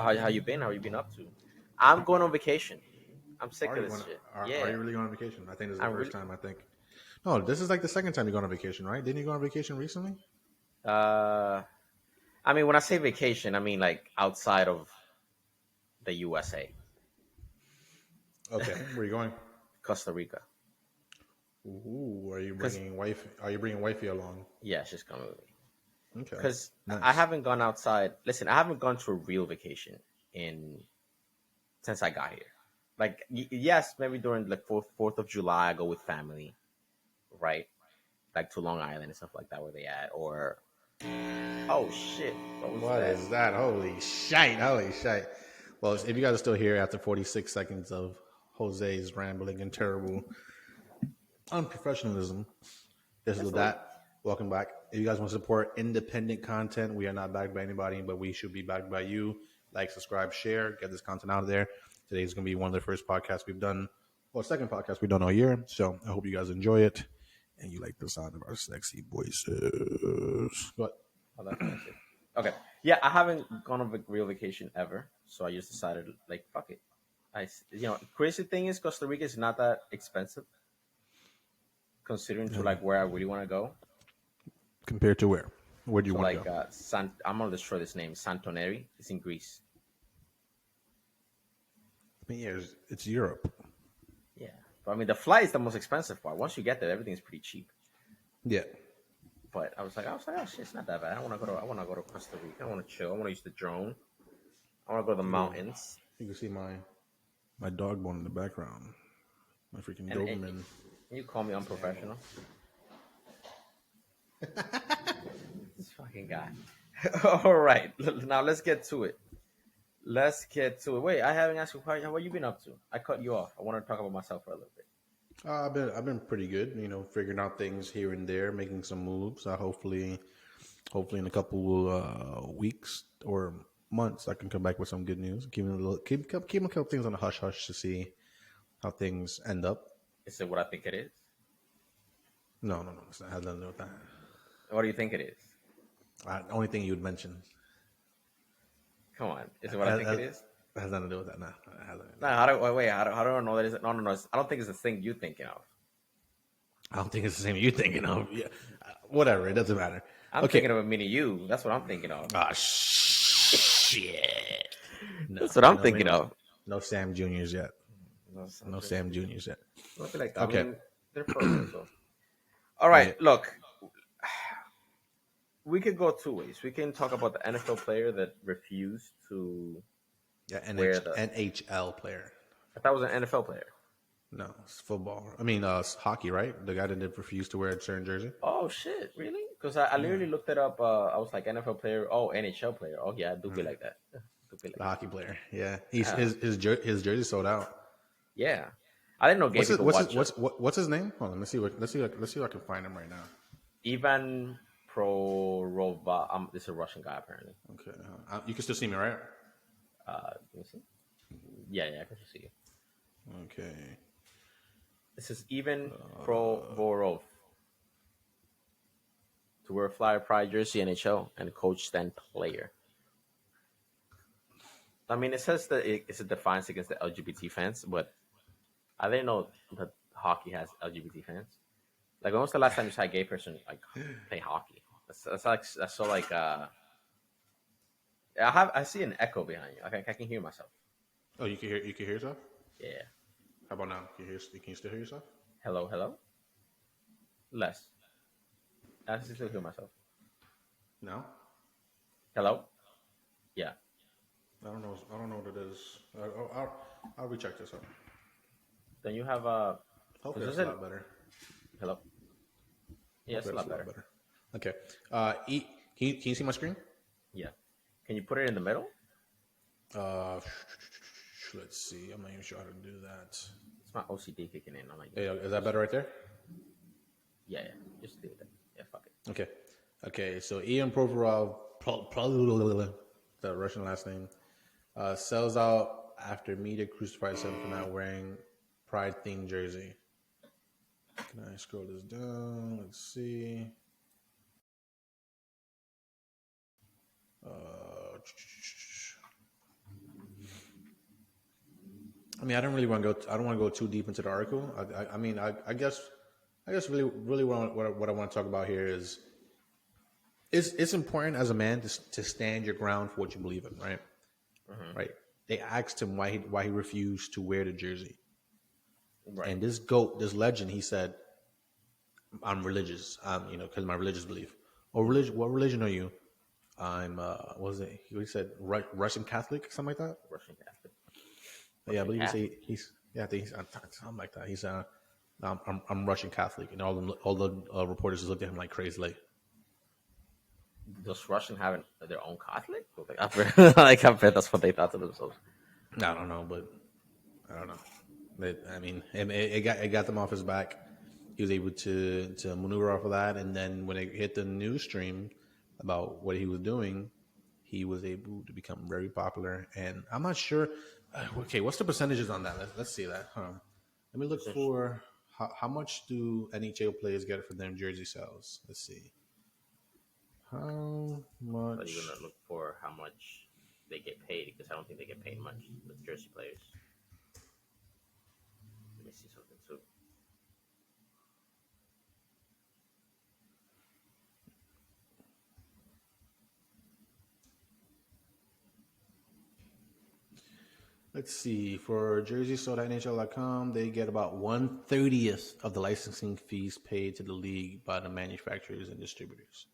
How you been? How you been up to? I'm going on vacation. I'm sick Are of you this going? shit. Are Yeah, you really going on vacation? I think this is the I'm first really. time. I think. No, this is like the second time you go on vacation, right? Didn't you go on vacation recently? Uh, I mean, when I say vacation, I mean like outside of the USA, Okay, where are you going? Costa Rica. Ooh, are you Cause bringing wife? Are you bringing wifey along? yeah, she's coming with me. Okay, Cause I nice. haven't gone outside. Listen, I haven't gone to a real vacation in since I got here. Like yes, maybe during like Fourth of July, I go with family, right? Like to Long Island and stuff like that, where they at, or oh shit, what was What that? is that? Holy shite! Holy shite! Well, if you guys are still here after 46 seconds of Jose's rambling and terrible unprofessionalism, this is That's Lidat. Welcome back. If you guys want to support independent content, we are not backed by anybody, but we should be backed by you. Like, subscribe, share, get this content out there. Today's going to be one of the first podcasts we've done, well, second podcast we've done all year. So I hope you guys enjoy it and you like the sound of our sexy voices. But Oh, that's nice. Okay. Yeah, I haven't gone on a real vacation ever, so I just decided like fuck it. Crazy thing is Costa Rica is not that expensive considering to like where I really want to go. compared to where? Where do you So want to like go? I'm gonna destroy this name. Santoneri. It's in Greece. I mean, yeah, it's Europe. Yeah, but I mean the flight is the most expensive part. Once you get there, everything is pretty cheap. Yeah. But I was like, oh shit, it's not that bad. I want to go to Costa Rica. I want to chill. I want to use the drone. I want to go to the You mountains. can see my dog bone in the background. My freaking And Doberman. you call me This animal. unprofessional. This fucking guy. All right, now let's get to it. Let's get to it. Wait, I haven't asked you what you been up to. I cut you off. I want to talk about myself for a little bit. I've been pretty good. Figuring out things here and there, making some moves. Hopefully in a couple weeks or months, I can come back with some good news. Keep a couple things on the hush hush to see how things end up. Is it what I think it is? No. It's not, has nothing to do with that. What do you think it is? The only thing you would mention Come on, is it what I has, think it has, is? has nothing to do with that. Nah, it has nothing to do No, with how do wait? How do I know that is? No, no, no. I don't think it's the thing you thinking of. that. I don't think it's the same you're thinking of. Yeah, whatever. It doesn't matter. I'm Okay. thinking of a mini you. That's what I'm thinking of. Ah, shit. No, That's what I'm no, thinking of. no Sam Juniors yet. No, No Sam Juniors yet. I feel like that. I Okay. mean, they're purple. So, all Yeah. right. Look, we could go two ways. We can talk about the NFL player that refused to Yeah, wear the. NHL player. I thought it was an NFL player. No, it's football. I mean, it's hockey, right? The guy that did refuse to wear a certain jersey. Oh shit! Really? Because I Yeah, literally looked it up. I was like NFL player. Oh, NHL player. Oh yeah, I do be like that. Do be like the hockey player. Yeah, he's that. his jersey sold out. Yeah. I didn't know gay people watch it. What's his name? Hold on, let's see if I can find him right now. Ivan Prorova. This is a Russian guy apparently. Okay, you can still see me, right? Let me see. Yeah, I can see you. Okay. This is Ivan Provorov to wear a Flyer Pride jersey, NHL, and coach then player. I mean, it says that it's a defiance against the LGBT fans, but I didn't know that hockey has LGBT fans. Like, when was the last time you saw a gay person like play hockey? That's so like. I see an echo behind you. I can hear myself. Oh, you can hear yourself. Yeah. How about now? Can you still hear yourself? Hello, hello. Less. I can still hear myself. No. Hello. Yeah. I don't know what it is. I'll recheck this out. Then you have a. Hopefully Is that's this a it? lot better. Hello. Yeah, it's a Hopefully lot that's better. Okay. Can you see my screen? Yeah. Can you put it in the middle? Uh, let's see. I'm not even sure how to do that. It's my OCD kicking in. I'm like, Hey, is that better right there? yeah. Just do that. Yeah, fuck it. Okay. Okay. So Ian Provorov, the Russian last name, sells out after media crucifies him for not wearing Pride themed jersey. Can I scroll this down? Let's see. Uh, I mean, I don't really want to go. I don't want to go too deep into the article. I mean, I guess really what I want to talk about here is it's important as a man to stand your ground for what you believe in, right? Hmm. Right. They asked him why he refused to wear the jersey, Right. and this goat, this legend, he said, "I'm religious. Because my religious belief. Or religion? What religion are you? I'm what was it? He said Russian Catholic, something like that. Russian Catholic. Yeah, I Russian believe Catholic. he's yeah, I think he's something like that. He's I'm Russian Catholic, and all the reporters just looked at him like crazy, Does Russian have their own Catholic? Like, I bet that's what they thought to themselves. I don't know, but I don't know. But, I mean, it got them off his back. He was able to maneuver off of that, and then when it hit the news stream about what he was doing, he was able to become very popular. And I'm not sure. Okay, what's the percentages on that? Let's see that. Let me look for how much do NHL players get for their jersey sales. Let's see. How But you're much? gonna look for how much they get paid because I don't think they get paid much. The Jersey players. Let me see something too. Let's see. For Jersey sold at NHL.com, they get about 1/30th of the licensing fees paid to the league by the manufacturers and distributors.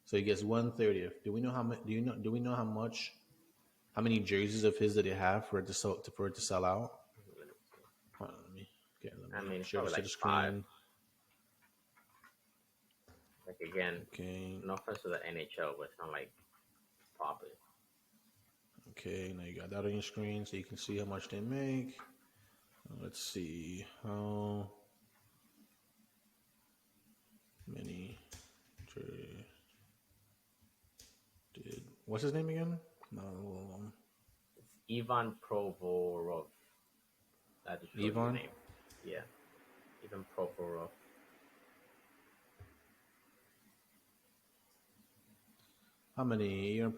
So he gets 1/30th. Do we know how much? Do we know how much? How many jerseys of his did he have for it to sell out? Hold on, let I me mean, it's share probably this to like the five. screen. Like again, Okay, no offense to the NHL, but it's not like popping. okay. Now you got that on your screen, so you can see how much they make. Let's see how many did. What's his name again? No, Ivan Provorov. That just shows you the Yvonne. name. Yeah, Ivan Provorov. How many? I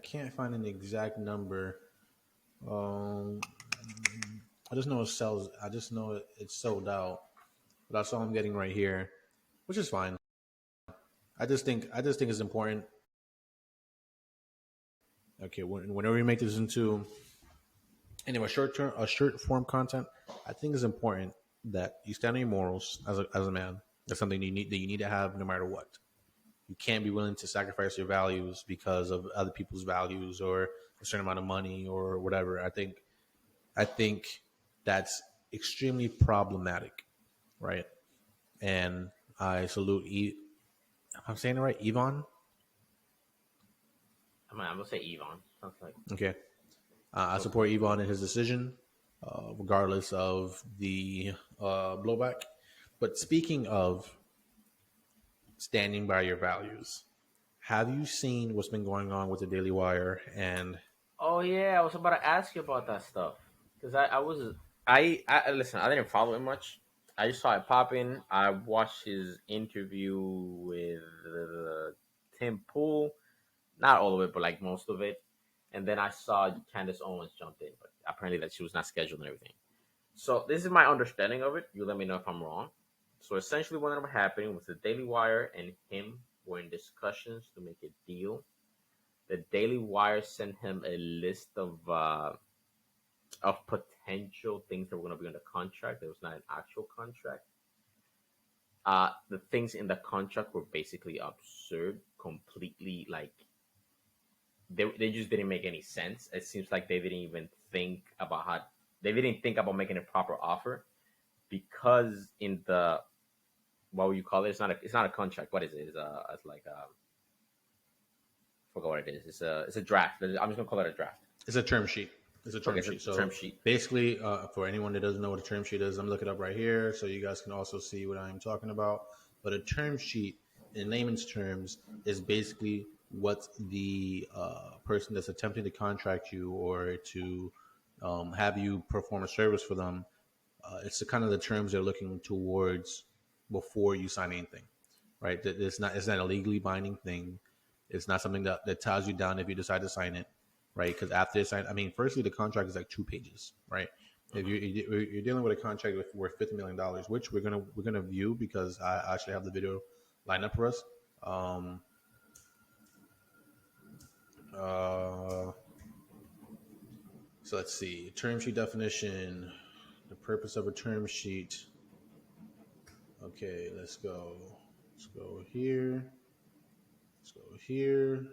can't find an exact number. Um, I just know it sells. I just know it's sold out. But that's all I'm getting right here, which is fine. I just think it's important. Okay, whenever you make this into anyway a short form content, I think it's important that you stand on your morals as a man. That's something you need to have no matter what. You can't be willing to sacrifice your values because of other people's values or a certain amount of money or whatever. I think that's extremely problematic, right? And I salute I'm saying it right, Yvonne. I'm gonna say Ivan. Sounds like Okay, I close support enough. Yvonne in his decision, regardless of the blowback. But speaking of standing by your values, have you seen what's been going on with the Daily Wire and Oh yeah, I was about to ask you about that stuff because I was listen. I didn't follow him much. I just saw it pop in. I watched his interview with Tim Pool, not all of it, but like most of it. And then I saw Candace Owens jumped in, but apparently that she was not scheduled and everything. So this is my understanding of it. You let me know if I'm wrong. So essentially, what ended up happening was the Daily Wire and him were in discussions to make a deal. The Daily Wire sent him a list of potential things that were going to be on the contract. There was not an actual contract. The things in the contract were basically absurd, completely like they just didn't make any sense. It seems like they didn't even think about how they didn't think about making a proper offer because in the what would you call it? It's not a contract. What is it? It's like forgot what it is. It's a draft. I'm just gonna call it a draft. it's a term sheet? It's a Okay, term it's sheet. a term So sheet. basically, for anyone that doesn't know what a term sheet is, I'm looking it up right here, so you guys can also see what I'm talking about. But a term sheet, in layman's terms, is basically what the person that's attempting to contract you or to have you perform a service for them, it's the kind of the terms they're looking towards before you sign anything, right? It's not a legally binding thing. It's not something that ties you down if you decide to sign it. right? Because after this, I mean, firstly, the contract is like 2 pages, right? If you're dealing with a contract worth $50 million, which we're gonna view because I actually have the video lined up for us. Um, uh, so let's see, term sheet definition, the purpose of a term sheet. Okay, let's go. Let's go here. Let's go here.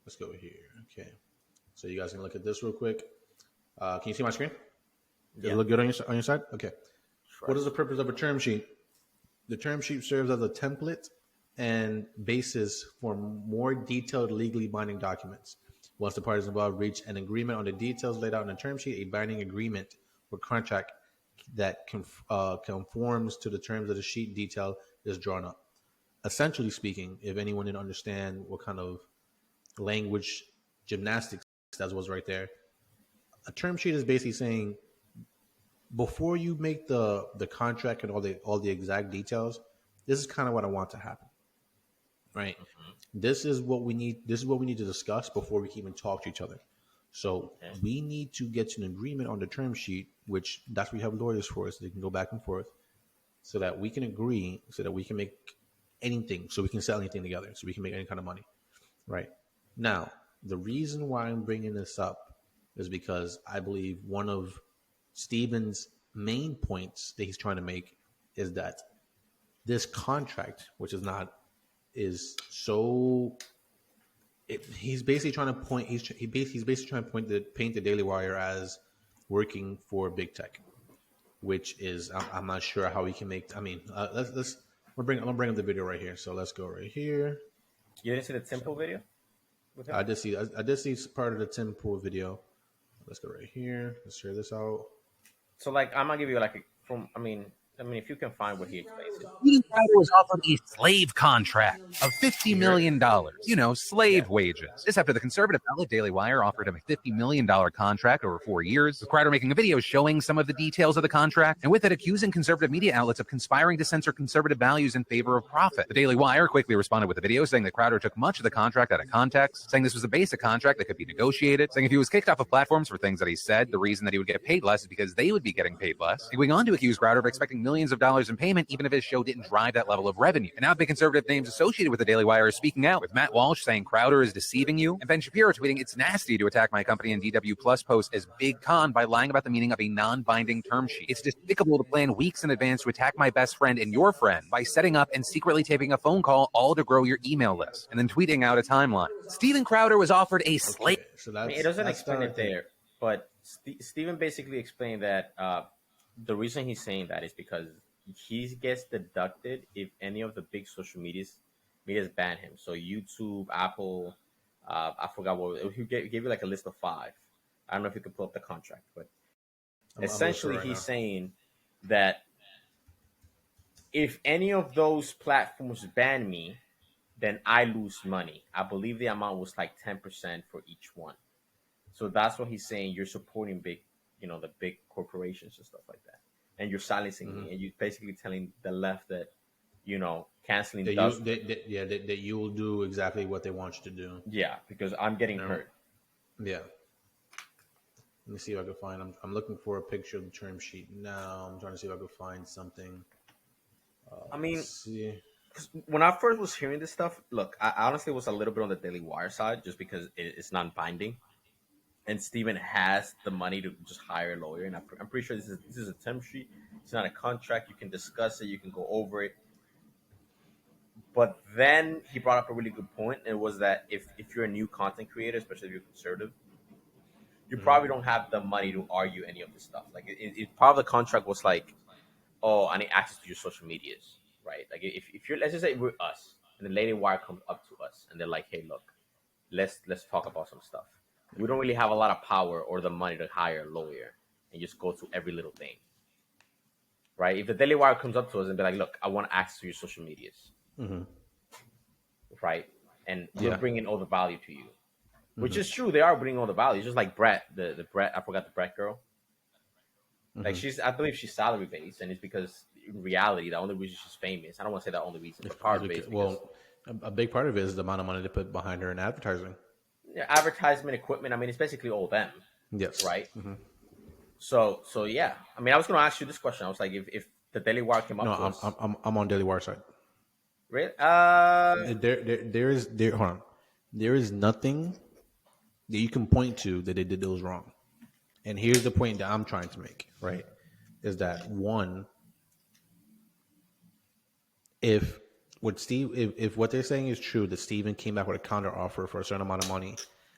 Let's go here. Okay. So you guys can look at this real quick. Can you see my screen? Does it Yeah, look good on your side? Okay. sure. What is the purpose of a term sheet? The term sheet serves as a template and basis for more detailed legally binding documents. Once the parties involved reach an agreement on the details laid out in the term sheet, a binding agreement or contract that conforms to the terms of the sheet detail is drawn up. Essentially speaking, if anyone didn't understand what kind of language gymnastics that was right there, a term sheet is basically saying before you make the contract and all the exact details, this is kind of what I want to happen, right? Hmm. This is what we need. This is what we need to discuss before we can even talk to each other. So Okay. we need to get to an agreement on the term sheet, which that's what we have lawyers for, so they can go back and forth, so that we can agree, so that we can make anything, so we can sell anything together, so we can make any kind of money, right? Now, the reason why I'm bringing this up is because I believe one of Steven's main points that he's trying to make is that this contract, which is not, is so. He's basically trying to point. He's basically trying to paint the Daily Wire as working for big tech, which is I'm not sure how we can make. I mean, let's. I'm gonna bring up the video right here. So let's go right here. You didn't see the So Temple video with him? I did see part of the Tim Pool video. Let's go right here. Let's share this out. So like, I'm gonna give you like a, from. I mean, if you can find what he explains it. Eden Crowder was offered a slave contract of $50 million. Yeah. Slave wages. This after the conservative outlet Daily Wire offered him a $50 million contract over 4 years, with Crowder making a video showing some of the details of the contract, and with it accusing conservative media outlets of conspiring to censor conservative values in favor of profit. The Daily Wire quickly responded with a video saying that Crowder took much of the contract out of context, saying this was a basic contract that could be negotiated, saying if he was kicked off of platforms for things that he said, the reason that he would get paid less is because they would be getting paid less. And going on to accuse Crowder of expecting millions of dollars in payment, even if his show didn't drive that level of revenue. And now big conservative names associated with the Daily Wire are speaking out, with Matt Walsh saying Crowder is deceiving you, and Ben Shapiro tweeting it's nasty to attack my company and DW Plus post as Big Con by lying about the meaning of a non-binding term sheet. It's despicable to plan weeks in advance to attack my best friend and your friend by setting up and secretly taping a phone call, all to grow your email list, and then tweeting out a timeline. Steven Crowder was offered a slave. Okay, so I mean, it doesn't explain it there, but Steven basically explained that the reason he's saying that is because he gets deducted if any of the big social medias ban him. So YouTube, Apple, I forgot what he gave you like a list of five. I don't know if you can pull up the contract, but I'm looking essentially right he's now. saying that if any of those platforms ban me, then I lose money. I believe the amount was like 10% for each one. So that's what he's saying. You're supporting big, the big corporations and stuff like that, and you're silencing Mm-hmm. me, and you're basically telling the left that, canceling That does. that you will do exactly what they want you to do. Yeah, because I'm getting You know? hurt. Yeah. Let me see if I can find. I'm looking for a picture of the term sheet now. I'm trying to see if I can find something. I Let's mean, see. 'cause when I first was hearing this stuff, look, I honestly was a little bit on the Daily Wire side just because it's non-binding, and Steven has the money to just hire a lawyer, and I'm pretty sure this is a term sheet. It's not a contract. You can discuss it. You can go over it. But then he brought up a really good point. It was that if you're a new content creator, especially if you're conservative, you Mm-hmm. probably don't have the money to argue any of this stuff. Like part of the contract was like, oh, I need access to your social medias, right? Like if you're, let's just say we're us, and the Lady Wire comes up to us and they're like, hey, look, let's talk about some stuff. We don't really have a lot of power or the money to hire a lawyer and just go through every little thing, right? If the Daily Wire comes up to us and be like, look, I want access to your social medias, Mm-hmm. right? And we're Yeah. bringing all the value to you, which Mm-hmm. is true. They are bringing all the value. It's just like Brett, the Brett. I forgot the Brett girl. Like Mm-hmm. I believe she's salary based, and it's because in reality, the only reason she's famous. I don't want to say the only reason, but part of it is because Well, a big part of it is the amount of money they put behind her in advertising. advertisement equipment. I mean, it's basically all them, Yes. right? Hmm. So yeah. I mean, I was going to ask you this question. I was like, if the Daily Wire came No, up to us, I'm on Daily Wire side. really, There hold on. There is nothing that you can point to that they did that was wrong. And here's the point that I'm trying to make, right? Is that one, if if what they're saying is true, that Steven came back with a counter offer for a certain amount of money,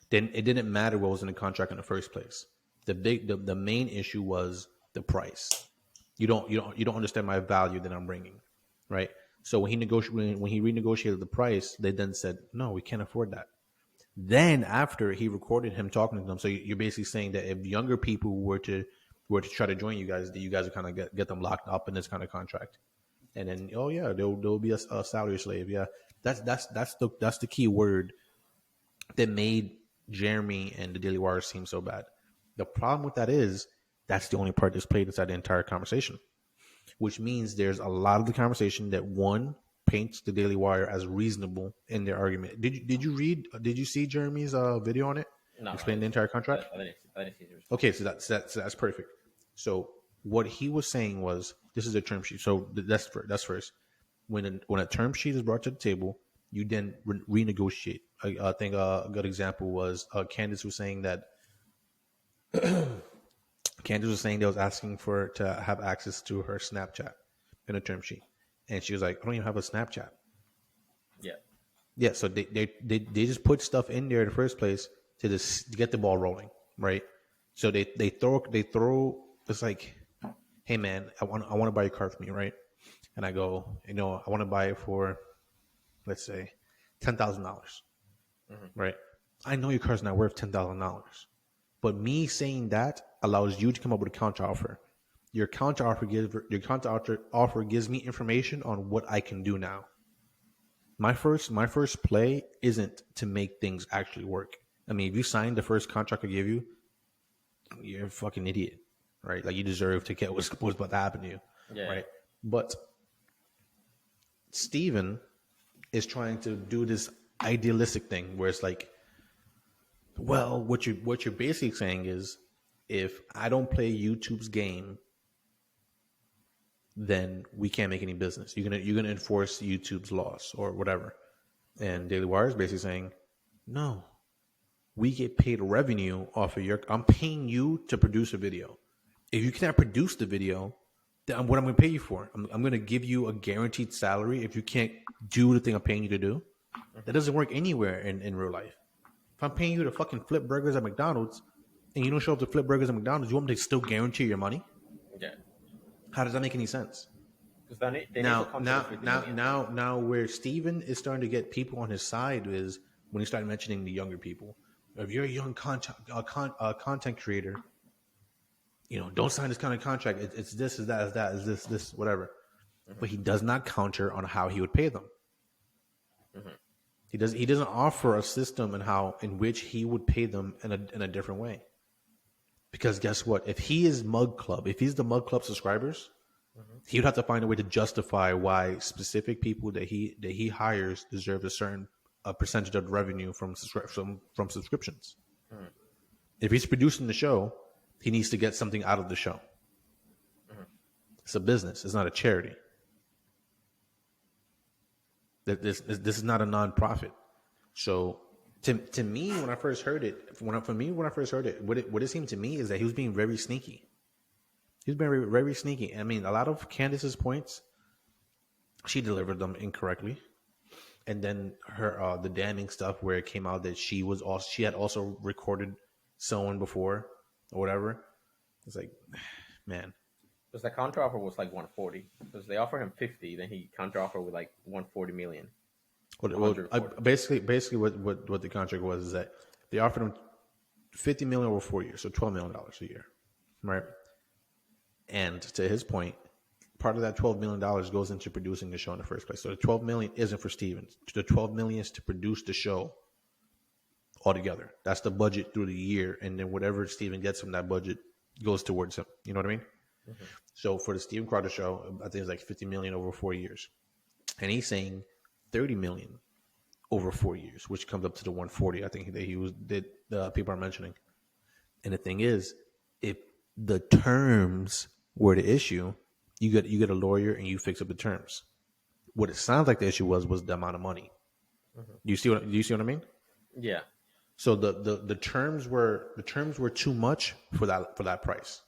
then it didn't matter what was in the contract in the first place. The main issue was the price. You don't understand my value that I'm bringing, right? So when he renegotiated the price, they then said, no, we can't afford that. Then after he recorded him talking to them, so you're basically saying that if younger people were to try to join you guys, that you guys would kind of get them locked up in this kind of contract. And then, oh yeah, there'll be a salary slave. Yeah, that's the key word that made Jeremy and the Daily Wire seem so bad. The problem with that is that's the only part that's played inside the entire conversation, which means there's a lot of the conversation that one paints the Daily Wire as reasonable in their argument. Did you see Jeremy's video on it? no, I Explain didn't the see entire contract. I didn't see the response. Okay, so that's perfect. So what he was saying was, this is a term sheet. So that's first. When a term sheet is brought to the table, you then renegotiate. I think a good example was Candace was saying that they was asking to have access to her Snapchat in a term sheet, and she was like, "I don't even have a Snapchat." Yeah, Yeah, so they just put stuff in there in the first place to get the ball rolling, right? So they throw it's like, hey man, I want to buy a car for me, right? And I go, I want to buy it for, let's say, $10,000, right? I know your car's not worth $10,000, but me saying that allows you to come up with a counter offer. Your counter offer gives me information on what I can do now. My first play isn't to make things actually work. I mean, if you signed the first contract I give you, you're a fucking idiot, right? Like you deserve to get what's about to happen to you, yeah, right? But Steven is trying to do this idealistic thing where it's like, well, what you're basically saying is, if I don't play YouTube's game, then we can't make any business. You're gonna enforce YouTube's laws or whatever. And Daily Wire is basically saying, no, we get paid revenue off of I'm paying you to produce a video. If you cannot produce the video, then what I'm going to pay you for? I'm going to give you a guaranteed salary if you can't do the thing I'm paying you to do. That doesn't work anywhere in real life. If I'm paying you to fucking flip burgers at McDonald's and you don't show up to flip burgers at McDonald's, you want me to still guarantee your money? yeah. How does that make any sense? Because they need to Now, come to now, the 50 now, million. now, where Steven is starting to get people on his side is when he started mentioning the younger people. If you're a young content creator, don't sign this kind of contract. It's this, is that, is that, is this, whatever. But he does not counter on how he would pay them. He doesn't offer a system in which he would pay them in a different way. Because guess what? If he's the Mug Club subscribers, he would have to find a way to justify why specific people that he hires deserve a certain percentage of the revenue from subscriptions. If he's producing the show, he needs to get something out of the show. It's a business. It's not a charity. This is not a nonprofit. So to me, when I first heard it, what it seemed to me is that he was being very sneaky. He was very, very sneaky. I mean, a lot of Candace's points, she delivered them incorrectly. And then her the damning stuff where it came out that she had also recorded someone before or whatever. It's like, man. Because the counter offer was like 140. Because they offer him 50, then he counter offer with like 140 million. Basically, what the contract was is that they offered him $50 million over 4 years, so $12 million a year, right? And to his point, part of that $12 million goes into producing the show in the first place. So the $12 million isn't for Steven. The $12 million is to produce the show altogether. That's the budget through the year, and then whatever Steven gets from that budget goes towards him. You know what I mean? Mm-hmm. So for the Steven Crowder show, I think it's like $50 million over 4 years, and he's saying $30 million over 4 years, which comes up to the 140. I think that he was did the people are mentioning. And the thing is, if the terms were the issue, you get a lawyer and you fix up the terms. What it sounds like the issue was the amount of money. Do you see what I mean? Yeah. So the terms were too much for that price.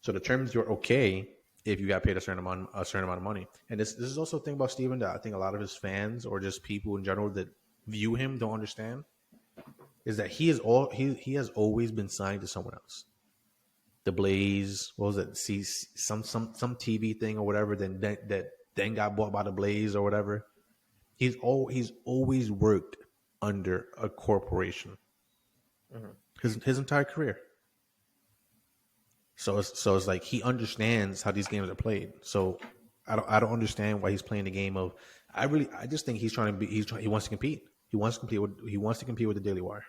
So the terms were okay if you got paid a certain amount of money. And this is also a thing about Striven that I think a lot of his fans or just people in general that view him don't understand is that he has always been signed to someone else. The Blaze, what was it? See some TV thing or whatever. Then got bought by the Blaze or whatever. He's always worked under a corporation. His entire career. So it's like he understands how these games are played. So I don't understand why he's playing the game of. I just think he's trying to be. He wants to compete. He wants to compete with the Daily Wire.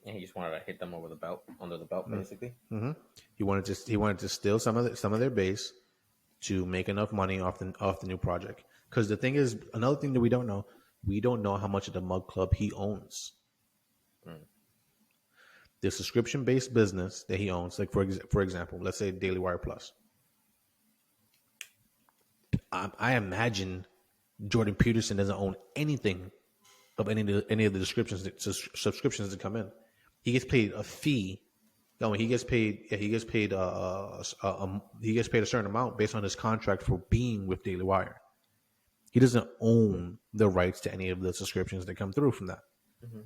And he just wanted to hit them under the belt, basically. Mm-hmm. He wanted to steal some of their base to make enough money off the new project. Because the thing is, another thing that we don't know how much of the Mug Club he owns. The subscription-based business that he owns, like for example, let's say Daily Wire Plus. I imagine Jordan Peterson doesn't own anything of any of the subscriptions that come in. He gets paid a fee. No, he gets paid. Yeah, he gets paid a certain amount based on his contract for being with Daily Wire. He doesn't own the rights to any of the subscriptions that come through from that. Mm-hmm.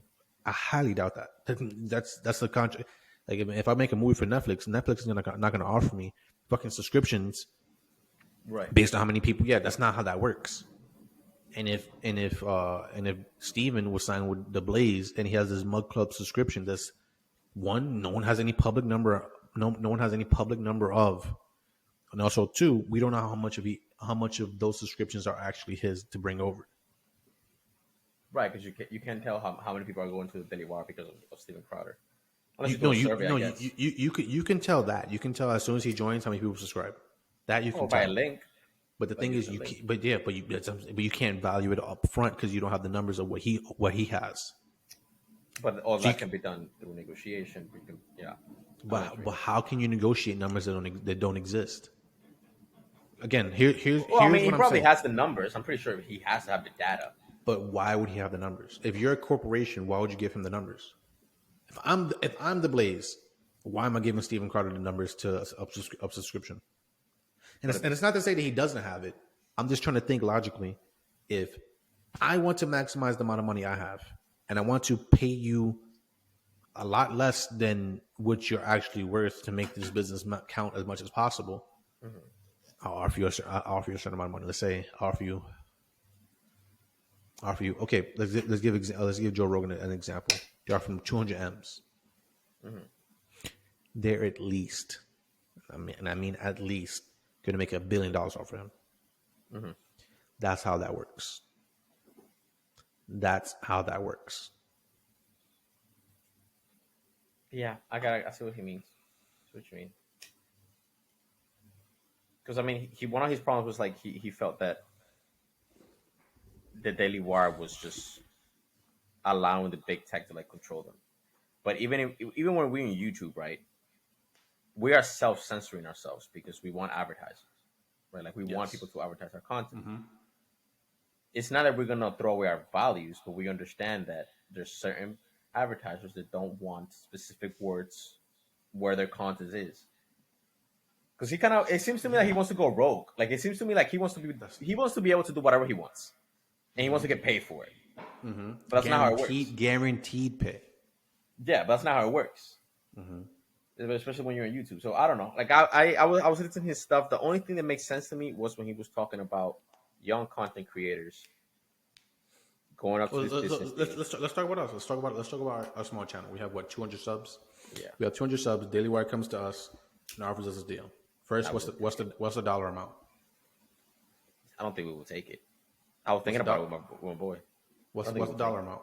I highly doubt that. That's the contract. Like if I make a movie for Netflix is not going to offer me fucking subscriptions, right? Based on how many people. Yeah, that's not how that works. And if Striven was signed with the Blaze and he has this Mug Club subscription, that's one, no one has any public number. No one has any public number of, and also two, we don't know how much of those subscriptions are actually his to bring over. Right, because you can't tell how many people are going to the Daily Wire because of Steven Crowder. You can tell that. You can tell as soon as he joins how many people subscribe. That you can tell by a link. But the thing is, you can't value it up front because you don't have the numbers of what he has. But all that can be done through negotiation. But how can you negotiate numbers that don't exist? Again, here's what I'm saying. He probably has the numbers. I'm pretty sure he has to have the data. But why would he have the numbers? If you're a corporation, why would you give him the numbers? If I'm the Blaze, why am I giving Steven Crowder the numbers to up subscription? And it's not to say that he doesn't have it. I'm just trying to think logically. If I want to maximize the amount of money I have, and I want to pay you a lot less than what you're actually worth to make this business count as much as possible, I'll offer you a certain amount of money. Let's say offer you. Okay, let's give Joe Rogan an example. They offer him 200 M's. They're at least, I mean at least, going to make $1 billion off of him. That's how that works. Yeah, I see what he means. I see what you mean. Because one of his problems was like he felt that the Daily Wire was just allowing the big tech to like control them. But even when we're in YouTube, right, we are self-censoring ourselves because we want advertisers, right? Like we want people to advertise our content. It's not that we're gonna throw away our values, but we understand that there's certain advertisers that don't want specific words where their content is. Because it seems to me like he wants to go rogue. Like it seems to me like he wants to be able to do whatever he wants, and he wants to get paid for it. But that's not how it works. Guaranteed pay. Yeah, but that's not how it works. Especially when you're on YouTube. So I don't know. Like I was listening to his stuff. The only thing that makes sense to me was when he was talking about young content creators going up to let's talk about us. Let's talk about our small channel. We have 200 subs. Yeah, we have 200 subs. Daily Wire comes to us and offers us a deal. First, what's the dollar amount? I don't think we will take it. I was thinking about it with my boy. What's the dollar amount?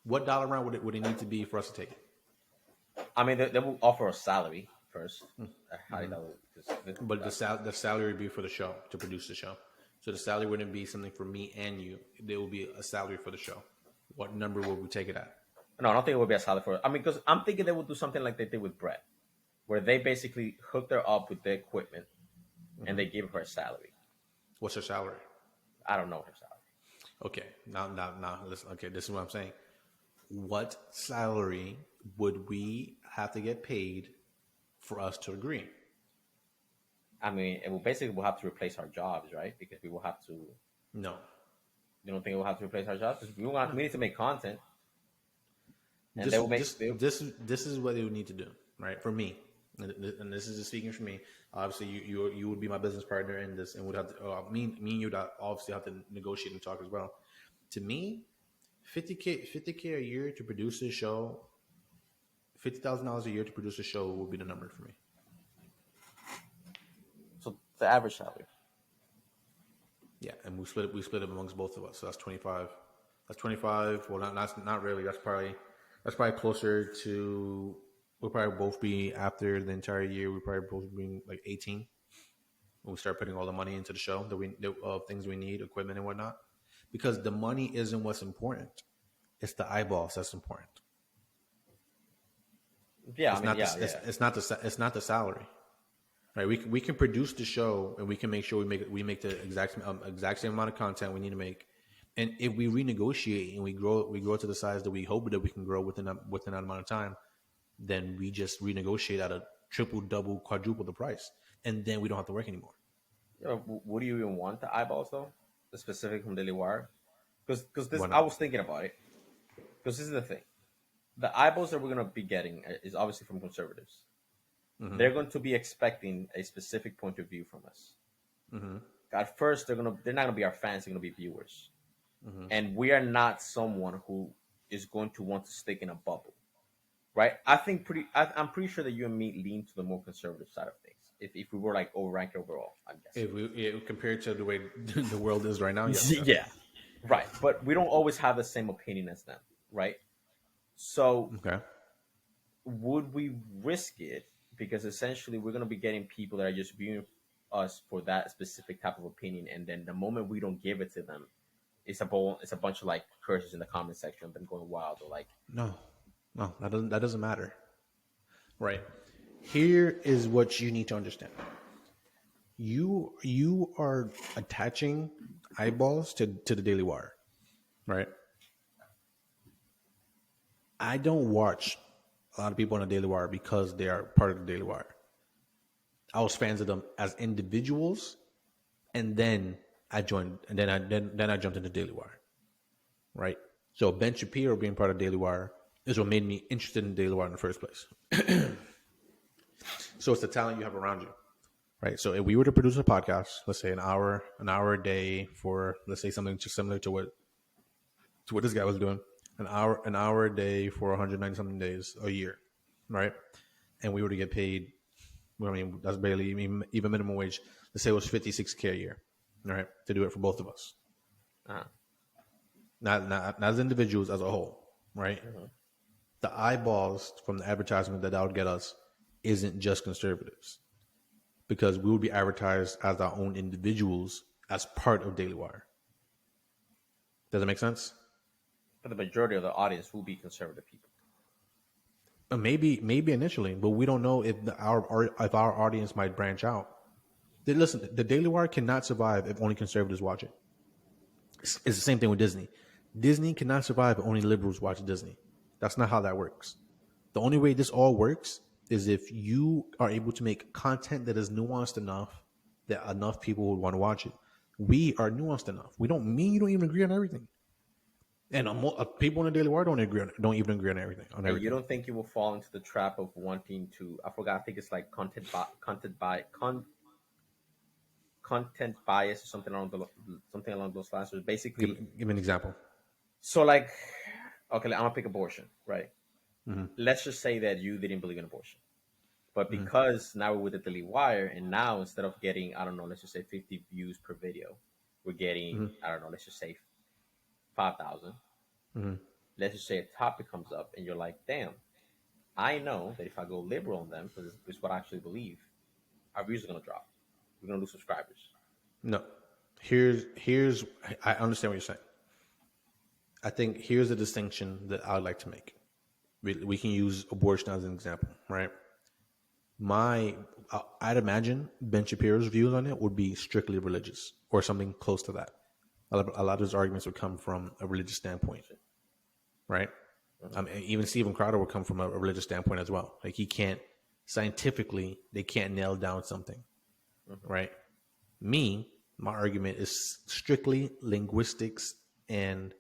What dollar amount would it need to be for us to take it? I mean, they will offer a salary first. But the salary would be for the show, to produce the show. So the salary wouldn't be something for me and you. There will be a salary for the show. What number will we take it at? No, I don't think it would be a salary for. I mean, because I'm thinking they would do something like they did with Brett, where they basically hooked her up with the equipment and they gave her a salary. What's her salary? I don't know her salary. Okay, now, listen. Okay, this is what I'm saying. What salary would we have to get paid for us to agree? I mean, it will basically we'll have to replace our jobs, right? Because we will have to. No. You don't think we'll have to replace our jobs? Because we need to make content, and This, they will make. this is what they would need to do, right? For me, and this is just speaking for me. Obviously, you would be my business partner in this, and would have to me and you would obviously have to negotiate and talk as well. To me, $50K a year to produce a show, $50,000 a year to produce a show would be the number for me. So the average salary. Yeah, and we split it amongst both of us. So that's 25. That's 25. Well, not really. That's probably closer to. We'll probably both be after the entire year. We probably both be like 18 when we start putting all the money into the show things we need, equipment and whatnot. Because the money isn't what's important; it's the eyeballs that's important. Yeah, It's not the salary. Right, we can produce the show and we can make sure we make the exact same amount of content we need to make, and if we renegotiate and we grow to the size that we hope that we can grow within that amount of time, then we just renegotiate at a triple, double, quadruple the price, and then we don't have to work anymore. What do you even want the eyeballs though? The specific from Daily Wire, because this Why not? I was thinking about it. Because this is the thing, the eyeballs that we're gonna be getting is obviously from conservatives. Mm-hmm. They're going to be expecting a specific point of view from us. Mm-hmm. At first, they're not going to be our fans. They're going to be viewers, and we are not someone who is going to want to stick in a bubble, right? I'm pretty sure that you and me lean to the more conservative side of things. If we were like ranked overall, I'm guessing. If compared to the way the world is right now, yes. Yeah, right. But we don't always have the same opinion as them, right? So, would we risk it? Because essentially we're going to be getting people that are just viewing us for that specific type of opinion, and then the moment we don't give it to them, it's a bunch of like curses in the comment section, them going wild or like no, that doesn't matter. Right, here is what you need to understand. You are attaching eyeballs to the Daily Wire, right? I don't watch a lot of people on the Daily Wire because they are part of the Daily Wire. I was fans of them as individuals, and then I joined, and then I jumped into Daily Wire, right? So Ben Shapiro being part of Daily Wire is what made me interested in Daily Wire in the first place. So it's the talent you have around you, right? So if we were to produce a podcast, let's say an hour a day for, let's say something just similar to what this guy was doing. An hour a day for 190 something days a year, right? And we were to get paid. I mean, that's barely even minimum wage. Let's say it was $56K a year, right? To do it for both of us, not as individuals, as a whole, right? Mm-hmm. The eyeballs from the advertisement that would get us isn't just conservatives, because we would be advertised as our own individuals as part of Daily Wire. Does that make sense? But the majority of the audience will be conservative people. Maybe initially, but we don't know if our audience might branch out. Listen, the Daily Wire cannot survive if only conservatives watch it. It's the same thing with Disney. Disney cannot survive if only liberals watch Disney. That's not how that works. The only way this all works is if you are able to make content that is nuanced enough that enough people would want to watch it. We are nuanced enough. You don't even agree on everything. And people in the Daily Wire don't even agree on everything. You don't think you will fall into the trap of wanting to? I forgot. I think it's like content bias or something along those lines. So basically, give me an example. So like, okay, I'm gonna pick abortion, right? Mm-hmm. Let's just say that you didn't believe in abortion, but because now we're with the Daily Wire, and now instead of getting, I don't know, let's just say 50 views per video, we're getting, I don't know, let's just say 5,000. Mm-hmm. Let's just say a topic comes up and you're like, damn, I know that if I go liberal on them, because it's what I actually believe, our views are going to drop. We're going to lose subscribers. No. I understand what you're saying. I think here's a distinction that I would like to make. We can use abortion as an example, right? I'd imagine Ben Shapiro's views on it would be strictly religious or something close to that. A lot of his arguments would come from a religious standpoint, right? Even Stephen Crowder would come from a religious standpoint as well. Like he can't scientifically, they can't nail down something, right? My argument is strictly linguistics and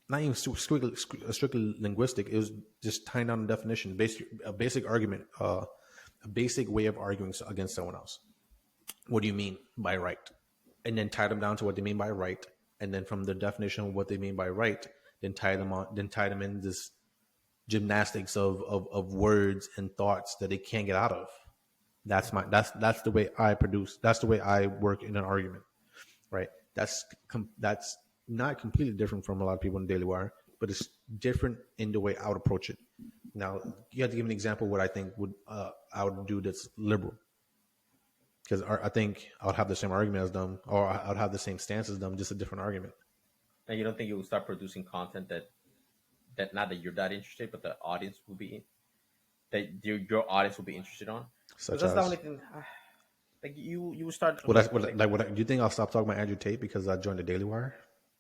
not even strictly linguistic. It was just tying down a definition, a basic argument, a basic way of arguing against someone else. What do you mean by right? And then tie them down to what they mean by right, and then from the definition of what they mean by right, then tie them in this gymnastics of words and thoughts that they can't get out of. That's the way I produce. That's the way I work in an argument, right? That's not completely different from a lot of people in Daily Wire, but it's different in the way I would approach it. Now, you have to give an example of what I think I would do that's liberal, because I think I would have the same argument as them, or I would have the same stance as them, just a different argument. And you don't think you will start producing content that not that you're that interested, but the audience will be that your audience will be interested on? Such that's as, the only thing. Like you will start. Do you think I'll stop talking about Andrew Tate because I joined the Daily Wire?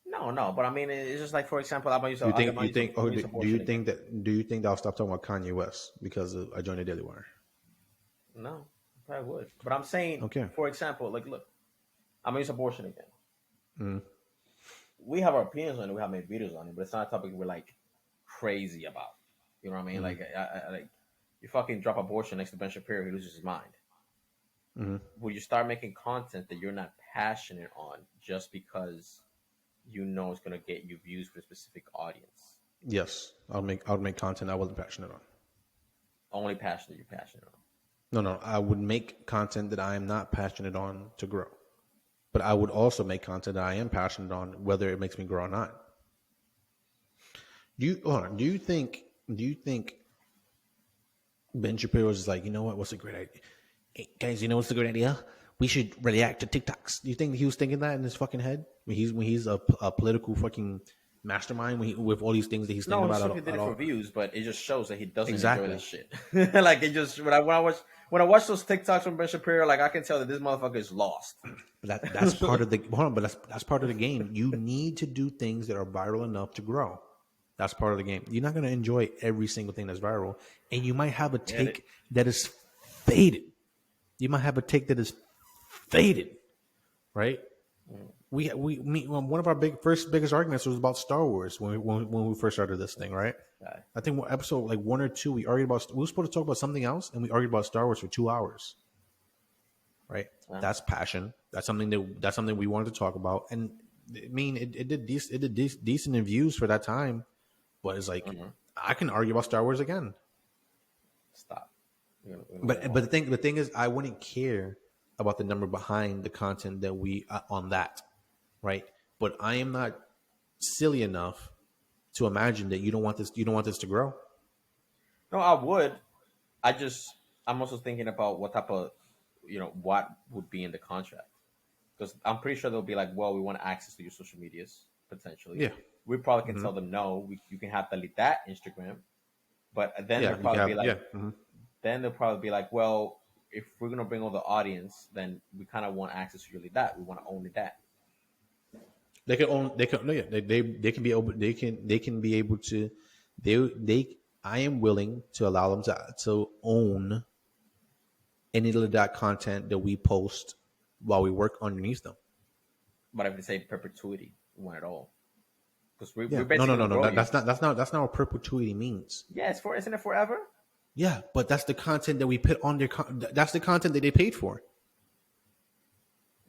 No, but I mean, it's just like, for example, I'm gonna use. Do you think that I'll stop talking about Kanye West because I joined the Daily Wire? No, I probably would. But I'm saying, okay. For example, like, look, I'm gonna use abortion again. Mm. We have our opinions on it. We have made videos on it, but it's not a topic we're like crazy about. You know what I mean? Mm. Like, like you fucking drop abortion next to Ben Shapiro, he loses his mind. Mm-hmm. Will you start making content that you're not passionate on just because you know it's gonna get you views for a specific audience? Yes, I would make content I wasn't passionate on. Only passionate you're passionate on. No, I would make content that I am not passionate on to grow. But I would also make content that I am passionate on, whether it makes me grow or not. Do you think Ben Shapiro is like, you know what? What's a great idea? Hey, guys, you know what's a great idea? We should react to TikToks. Do you think he was thinking that in his fucking head? When he's a political fucking mastermind, with all these things that he's thinking about. No, he did it for views, but it just shows that he doesn't enjoy that shit. Like, it just when I watch those TikToks from Ben Shapiro, like, I can tell that this motherfucker is lost. That's part of the that's part of the game. You need to do things that are viral enough to grow. That's part of the game. You're not going to enjoy every single thing that's viral, and you might have a take that is faded. You might have a take that is faded, right? One of our biggest arguments was about Star Wars when we first started this thing, right? I think episode like 1 or 2 we argued about. We were supposed to talk about something else, and we argued about Star Wars for 2 hours. Right? Wow. That's passion. That's something we wanted to talk about, and I mean it did decent in views for that time, but it's like I can argue about Star Wars again. Stop. But the thing is, I wouldn't care about the number behind the content that we on that, right? But I am not silly enough to imagine that you don't want this to grow. No, I would. I'm also thinking about what type of, what would be in the contract, because I'm pretty sure they'll be like, well, we want access to your social medias potentially. Yeah, we probably can tell them no. You can have delete that Instagram, but then they'll probably be like, then they'll probably be like, well, if we're gonna bring all the audience, then we kind of want access to your Lidat. We want to own Lidat. They can own. They can. No, yeah. They can be able. They can be able to. I am willing to allow them to own any Lidat content that we post while we work underneath them. But if they say perpetuity, we want it all. Because we're no. That's not what perpetuity means. Yeah, isn't it forever? Yeah, but that's the content that we put on their. That's the content that they paid for.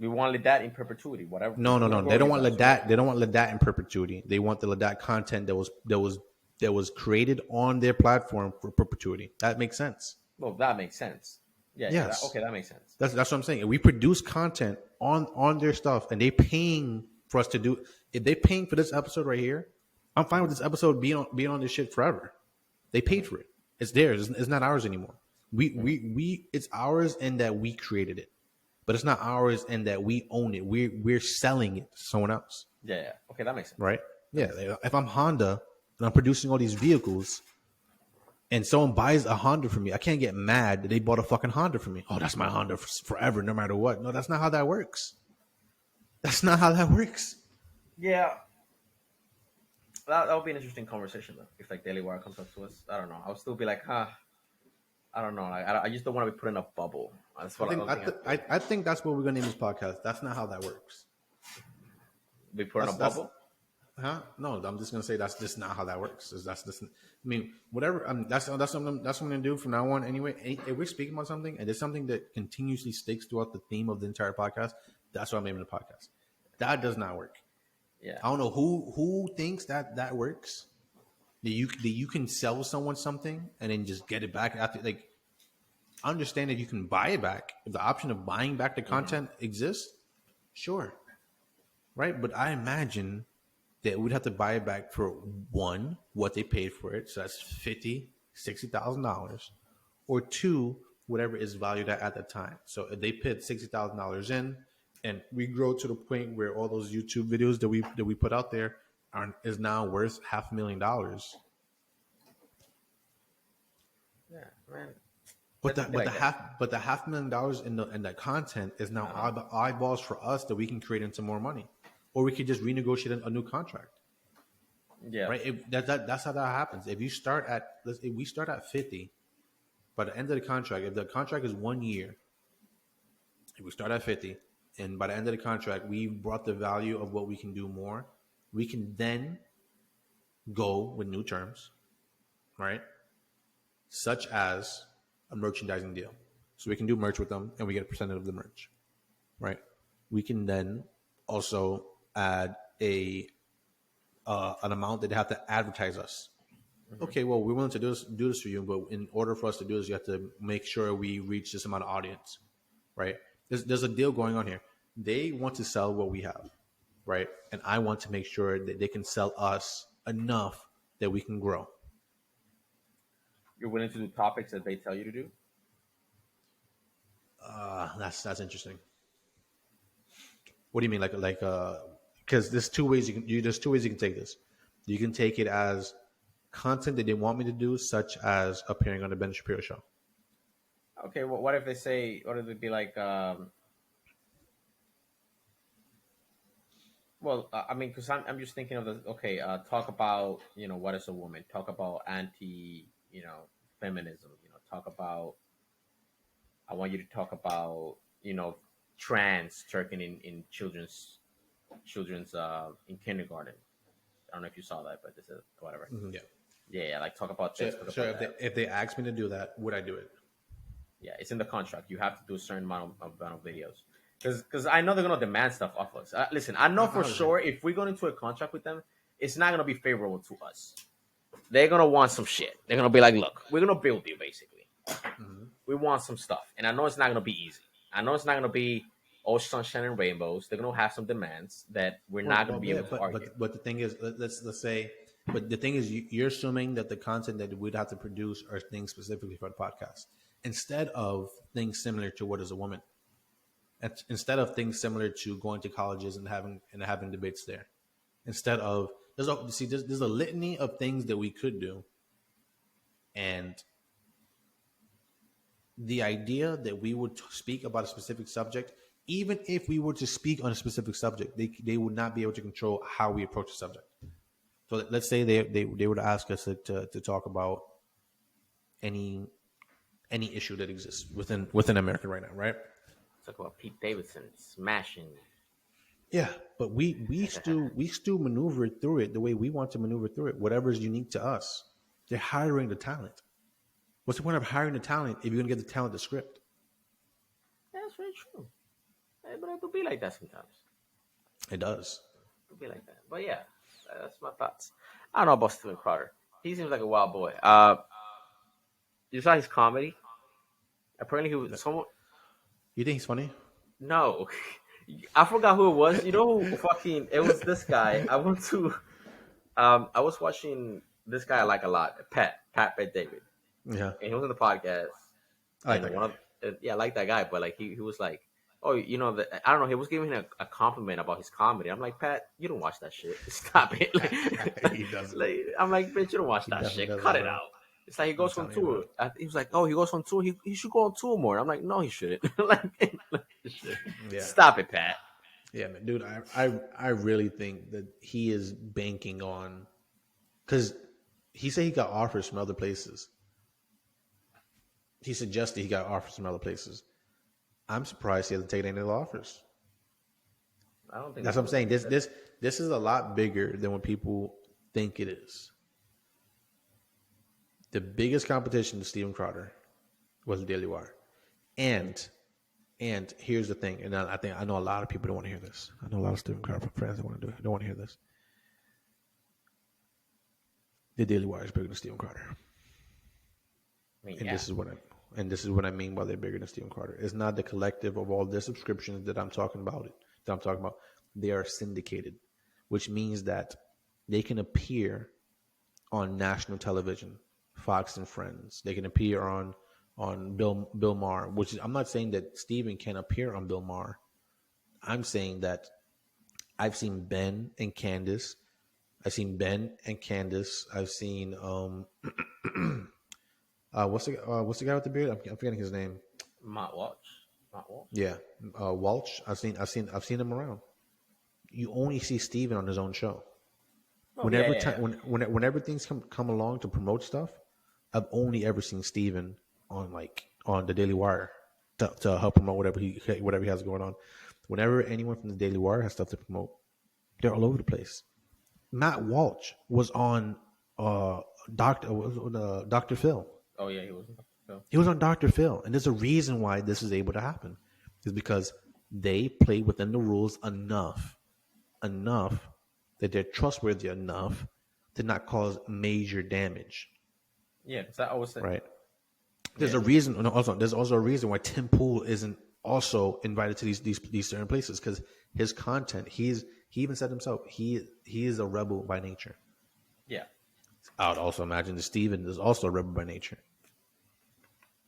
We want Lidat in perpetuity, whatever. No. They don't want Lidat. They don't want Lidat in perpetuity. They want the Lidat content that was created on their platform for perpetuity. That makes sense. Well, that makes sense. Yeah. Yes. Okay, that makes sense. That's what I'm saying. If we produce content on their stuff, and they paying for us to do. If they paying for this episode right here, I'm fine with this episode being on this shit forever. They paid for it. It's theirs. It's not ours anymore. It's ours in that we created it, but it's not ours in that we own it. We're selling it to someone else. Yeah. Okay, that makes sense. Right. Yeah, if I'm Honda and I'm producing all these vehicles, and someone buys a Honda from me, I can't get mad that they bought a fucking Honda from me. Oh, that's my Honda forever, no matter what. No, that's not how that works. That's not how that works. Yeah, that would be an interesting conversation though. If like Daily Wire comes up to us, I don't know. I'll still be like, huh. I don't know. Like, I just don't want to be put in a bubble. That's what I think that's what we're gonna name this podcast. That's not how that works. Be put in a bubble. Huh? No, I'm just gonna say that's just not how that works. That's just. I mean, whatever. That's what I'm gonna do from now on. Anyway, if we're speaking about something and it's something that continuously sticks throughout the theme of the entire podcast, that's what I'm naming the podcast. That does not work. Yeah. I don't know who thinks that works. That you can sell someone something and then just get it back after. Like, I understand that you can buy it back. If the option of buying back the content exists, sure, right? But I imagine that we'd have to buy it back for one, what they paid for it, so that's $60,000, or two, whatever is valued at the time. So if they put $60,000 in, and we grow to the point where all those YouTube videos that we put out there is now worth $500,000. Yeah, man. But the $500,000 in the content is now eyeballs for us that we can create into more money, or we could just renegotiate a new contract. Yeah, right. That's how that happens. If we start at 50, by the end of the contract, if the contract is 1 year, if we start at 50, and by the end of the contract we've brought the value of what we can do more, we can then go with new terms, right? Such as a merchandising deal. So we can do merch with them and we get a percentage of the merch, right? We can then also add an amount that they have to advertise us. Mm-hmm. Okay, well, we're willing to do this for you, but in order for us to do this, you have to make sure we reach this amount of audience, right? There's a deal going on here. They want to sell what we have, right? And I want to make sure that they can sell us enough that we can grow. You're willing to do topics that they tell you to do? That's interesting. What do you mean, like because there's two ways you can take this. You can take it as content that they want me to do, such as appearing on the Ben Shapiro show. Okay, well, what if they say, what if it be like, I mean, because I'm just thinking of the, okay, talk about, what is a woman? Talk about feminism, talk about, I want you to talk about, trans turking in children's in kindergarten. I don't know if you saw that, but this is whatever. Mm-hmm, yeah. Yeah, like talk about this. So if they ask me to do that, would I do it? Yeah, it's in the contract. You have to do a certain amount of videos. Because I know they're going to demand stuff off us. Listen, I know for sure if we go into a contract with them, it's not going to be favorable to us. They're going to want some shit. They're going to be like, look, we're going to build you, basically. Mm-hmm. We want some stuff. And I know it's not going to be easy. I know it's not going to be all sunshine and rainbows. They're going to have some demands that we're not going to be able to argue. But the thing is, let's say, but the thing is, you're assuming that the content that we'd have to produce are things specifically for the podcast, instead of things similar to what is a woman. Instead of things similar to going to colleges and having debates there. Instead of there's a litany of things that we could do, and the idea that we would speak about a specific subject, even if we were to speak on a specific subject, they would not be able to control how we approach the subject. So let's say they would ask us to talk about any issue that exists within America right now, right? Talk about Pete Davidson smashing. Yeah, but we still maneuver through it the way we want to maneuver through it. Whatever is unique to us. They're hiring the talent. What's the point of hiring the talent if you're gonna get the talent the script? That's very true. But it will be like that sometimes. It does. It will be like that. But yeah, that's my thoughts. I don't know about Steven Crowder. He seems like a wild boy. You saw his comedy? Apparently he was someone. You think he's funny? No. I forgot who it was. You know who fucking... It was this guy. I went to... I was watching this guy I like a lot. Pat David. Yeah. And he was on the podcast. I like that guy. I like that guy. But like he was like... oh, I don't know. He was giving him a compliment about his comedy. I'm like, Pat, you don't watch that shit. Stop it. He doesn't. I'm like, bitch, you don't watch He that definitely shit. doesn't, Cut it bro. out. It's like he I'm goes on telling you, bro. tour. He was like, oh, he goes on tour. He should go on tour more. I'm like, no, he shouldn't. like, Yeah. stop it, Pat. Yeah, man, dude, I really think that he is banking on, because he said he got offers from other places. He suggested he got offers from other places. I'm surprised he hasn't taken any of the offers. I don't think That's what I'm saying. This is a lot bigger than what people think it is. The biggest competition to Steven Crowder was the Daily Wire, and here's the thing, and I know a lot of people don't want to hear this. I know a lot of Steven Crowder fans don't want to hear this. The Daily Wire is bigger than Steven Crowder. I mean, And yeah. this is what I mean by they're bigger than Steven Crowder. It's not the collective of all the subscriptions that I'm talking about. They are syndicated, which means that they can appear on national television, Fox and Friends. They can appear on Bill Maher, which is, I'm not saying that Steven can appear on Bill Maher. I'm saying that I've seen Ben and Candace. I've seen what's the guy with the beard? I'm forgetting his name. Matt Walsh. Matt Walsh. Yeah, Walsh. I've seen him around. You only see Steven on his own show. Oh, yeah. Whenever things come along to promote stuff, I've only ever seen Steven on the Daily Wire to help promote whatever he has going on. Whenever anyone from the Daily Wire has stuff to promote, they're all over the place. Matt Walsh was on Dr. Phil. Oh, yeah, he wasn't. So. He was on Dr. Phil, and there's a reason why this is able to happen. Is because they play within the rules enough that they're trustworthy enough to not cause major damage. Yeah, because I always say, right. There's a reason. There's also a reason why Tim Pool isn't also invited to these certain places, because his content. He even said himself he is a rebel by nature. Yeah. I would also imagine that Steven is also a rebel by nature.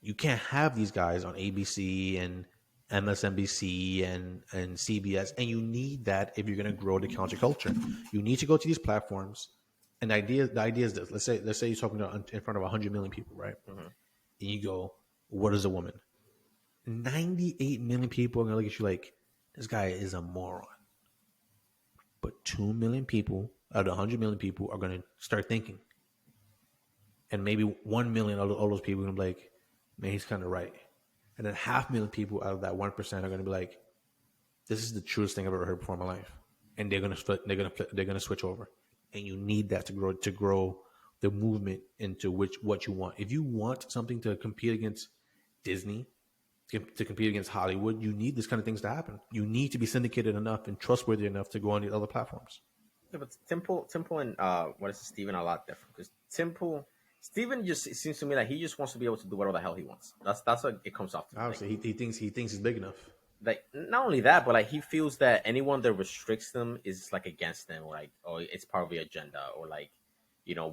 You can't have these guys on ABC and MSNBC and CBS, and you need that if you're going to grow the counterculture. You need to go to these platforms, and the idea is this: let's say you're talking in front of 100 million people, right? Mm-hmm. And you go, "What is a woman?" 98 million people are going to look at you like, "This guy is a moron." But 2 million people out of 100 million people are going to start thinking, and maybe 1 million of all those people are going to be like, "Man, he's kind of right." And then 500,000 people out of that 1% are going to be like, "This is the truest thing I've ever heard before in my life," and they're going to switch over. And you need that to grow the movement into what you want. If you want something to compete against Disney, to compete against Hollywood, you need this kind of things to happen. You need to be syndicated enough and trustworthy enough to go on these other platforms. Yeah, but Temple and Steven are a lot different, because Steven just, it seems to me like he just wants to be able to do whatever the hell he wants. That's what it comes off to. Obviously, he thinks he's big enough. Like, not only that, but like he feels that anyone that restricts them is like against them, or like, oh, it's part of the agenda, or like,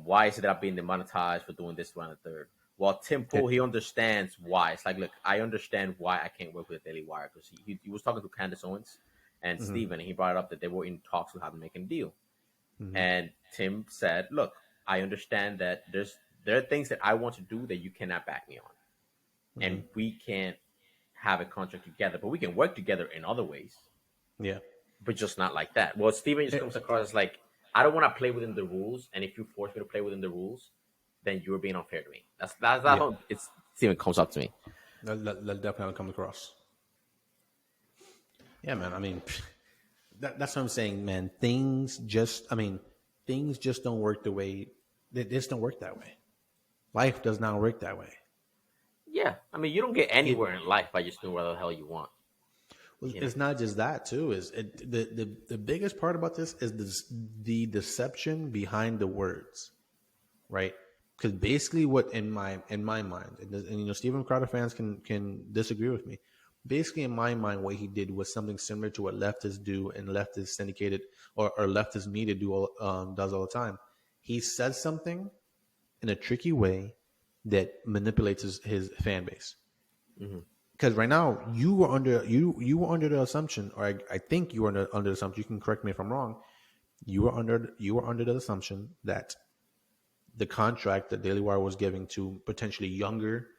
why is it that I'm being demonetized for doing this, one, and the third? Well, Tim Pool, he understands why. It's like, look, I understand why I can't work with the Daily Wire, because he was talking to Candace Owens and Steven, and he brought it up that they were in talks with how to make a deal. Mm-hmm. And Tim said, look, I understand that there are things that I want to do that you cannot back me on. And we can't have a contract together, but we can work together in other ways. Yeah. But just not like that. Well, Steven just comes across as like, I don't want to play within the rules, and if you force me to play within the rules, then you're being unfair to me. That's how Steven comes up to me. That definitely comes across. Yeah, man. I mean, that's what I'm saying, man. Things just don't work the way. They just don't work that way. Life does not work that way. Yeah, I mean, you don't get anywhere in life by just doing whatever the hell you want. Well, it's not just that too. The biggest part about this is the deception behind the words, right? Because basically, what in my mind, and Steven Crowder fans can disagree with me. Basically, in my mind, what he did was something similar to what leftists do and leftist syndicated or leftist media does all the time. He says something in a tricky way that manipulates his fan base. Mm-hmm. because right now you were under the assumption, or I think you were under the assumption. You can correct me if I'm wrong. You were under the assumption that the contract that Daily Wire was giving to potentially younger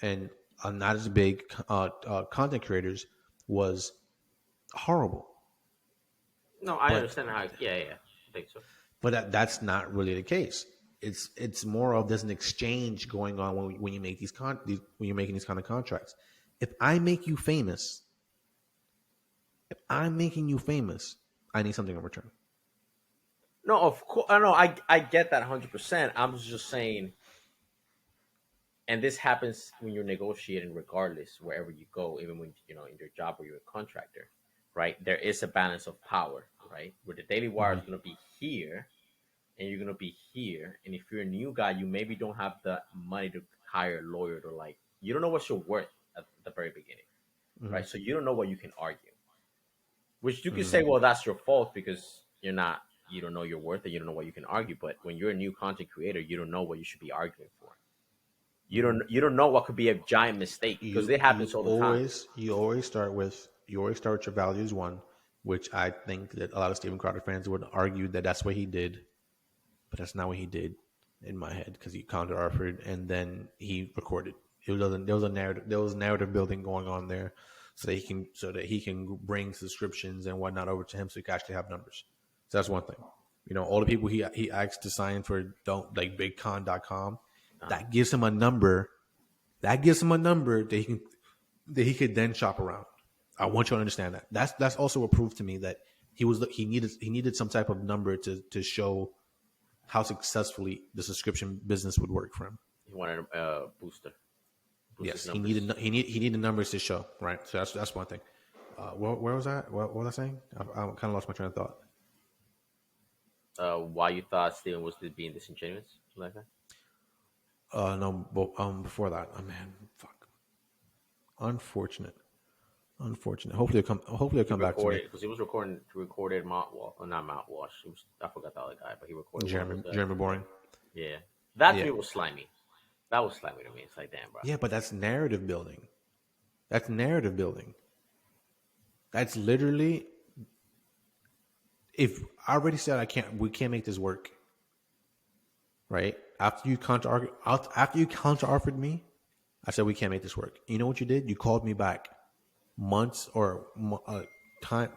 and not as big content creators was horrible. No, I But understand how. Yeah, yeah, I think so. that's not really the case. It's more of there's an exchange going on when you make when you're making these kind of contracts. If I make you famous, if I'm making you famous, I need something in return. No, of course, I know. I get that 100%. I'm just saying, and this happens when you're negotiating, regardless wherever you go, even when in your job or you're a contractor, right? There is a balance of power, right? Where the Daily Wire is going to be here, and you're going to be here, and if you're a new guy, you maybe don't have the money to hire a lawyer to you don't know what you're worth at the very beginning, right? So you don't know what you can argue, which you can say, well, that's your fault because you don't know your worth and you don't know what you can argue. But when you're a new content creator, you don't know what you should be arguing for. You don't know what could be a giant mistake because it happens all the time. You always start with your values one, which I think that a lot of Steven Crowder fans would argue that that's what he did, but that's not what he did in my head because he counter offered and then he recorded. There was narrative building going on there, so that he can bring subscriptions and whatnot over to him, so he can actually have numbers. So that's one thing. All the people he asked to sign for don't like bigcon.com. That gives him a number. That gives him a number that he could then shop around. I want you to understand that. That's also a proof to me that he needed some type of number to show how successfully the subscription business would work for him. He wanted a booster. Yes, he needed numbers to show, right? So that's one thing. Where was that? What was I saying? I kind of lost my train of thought. Why you thought Steven was being disingenuous like that? No, but before that, man, fuck. Unfortunate. Hopefully he'll come back to me. Because he was recorded Mount Walsh, not Mount Walsh. I forgot the other guy, but he recorded Jeremy Boring. Yeah, that to me was slimy. That was slimy to me. It's like, damn, bro. Yeah, but that's narrative building. That's literally. If I already said we can't make this work. Right after you counter offered me, I said we can't make this work. You know what you did? You called me back months or time,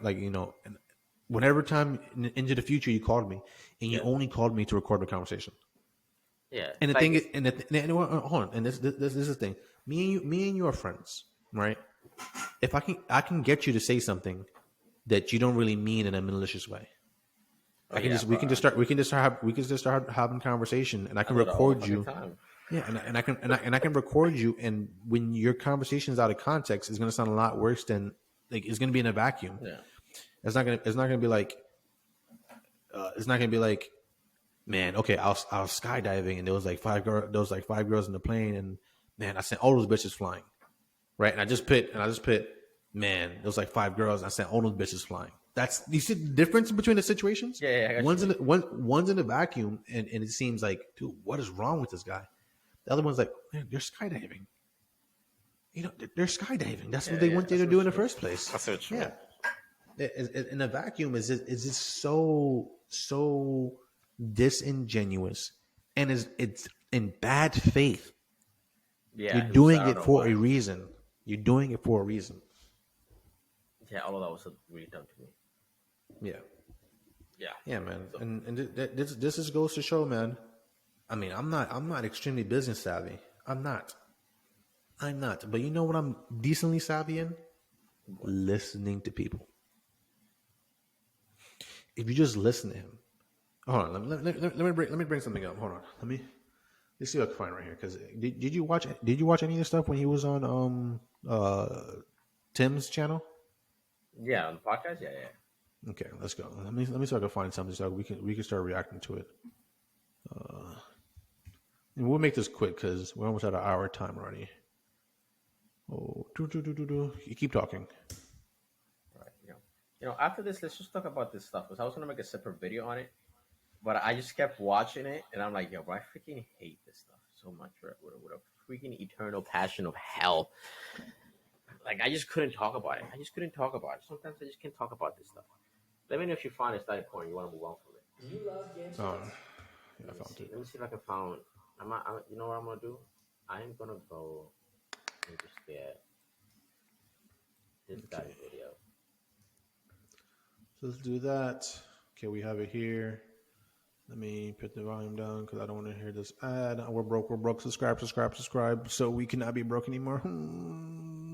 whenever time into the future you called me, and you only called me to record the conversation. Yeah, and the thing is, hold on, and this is the thing. Me and you are friends, right? If I can get you to say something that you don't really mean in a malicious way. We can just start having conversation, and I can record you. Yeah, and I can record you, and when your conversation is out of context, it's going to sound a lot worse than it's going to be in a vacuum. Yeah, it's not going to be like, man, okay, I was skydiving, and there was like five girls in the plane, and man, I sent all those bitches flying, right? And I just put, man, there was like five girls, and I sent all those bitches flying. You see the difference between the situations? Yeah. One's in a vacuum, and it seems like, dude, what is wrong with this guy? The other one's like, man, they're skydiving. They're skydiving. That's what they went there to do in the first place. That's so true. Yeah. In a vacuum is just so disingenuous, and it's in bad faith. Yeah, you're doing it for a reason. You're doing it for a reason. Yeah, all of that was really dumb to me. Yeah, man. So, and this just goes to show, man. I mean, I'm not extremely business savvy. I'm not. But you know what I'm decently savvy in? Listening to people. If you just listen to him, hold on. Let me bring something up. Hold on. Let's see what I can find right here. Because did you watch any of the stuff when he was on Tim's channel? Yeah, on the podcast. Yeah. Okay, let's go. Let me see if I can find something so we can start reacting to it. And we'll make this quick because we're almost at an hour time already. Oh, you keep talking. Right. After this, let's just talk about this stuff because I was gonna make a separate video on it, but I just kept watching it and I'm like, yo, bro, I freaking hate this stuff so much, right? With a freaking eternal passion of hell. like I just couldn't talk about it. I just couldn't talk about it. Sometimes I just can't talk about this stuff. Let me know if you find a starting point. You want to move on from it. Yeah, I found it. Let me see if I can find. You know what I'm gonna do? I'm gonna go and just get this guy's video. So let's do that. Okay, we have it here. Let me put the volume down because I don't want to hear this ad. We're broke. We're broke. Subscribe. So we cannot be broke anymore.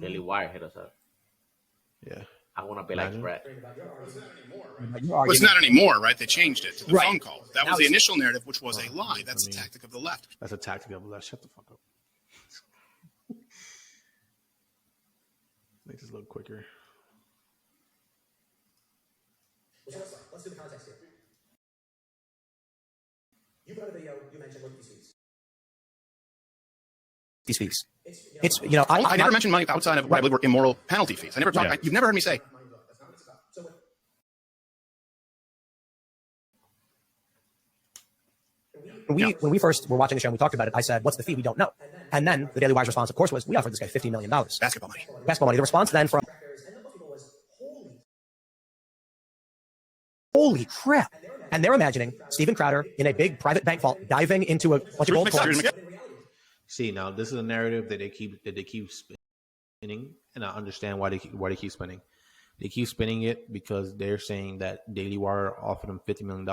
Daily Wire hit us up. Yeah. I want to be like Brett. Well, it's not anymore, right? They changed it to the phone call. That was the initial narrative, which was a lie. That's a tactic of the left. That's a tactic of the left. Shut the fuck up. Make this a little quicker. Let's do the context here. You put out a video, you mentioned look at these fees. These fees. It's, I never mentioned money outside of what I believe were immoral penalty fees. I never talked. You've never heard me say. When we first were watching the show and we talked about it, I said, what's the fee? We don't know. And then the Daily Wire's response, of course, was, we offered this guy $50 million. Basketball money. Basketball money. The response then from, holy crap. And they're imagining Steven Crowder in a big private bank vault diving into a bunch of gold coins. See, now this is a narrative that they keep spinning, and I understand why they keep spinning. They keep spinning it because they're saying that Daily Wire offered them $50 million,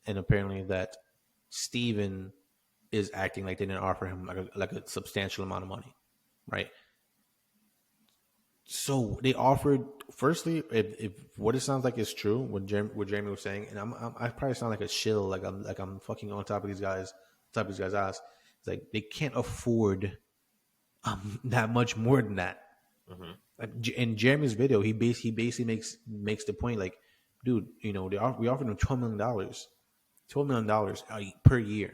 and apparently that Steven is acting like they didn't offer him like a substantial amount of money, right? So they offered. Firstly, if what it sounds like is true, what Jeremy was saying, and I probably sound like a shill, like I'm fucking on top of these guys' ass. It's like they can't afford that much more than that. Mm-hmm. Like in Jeremy's video, he basically makes the point, like, dude, we offered him $12 million per year.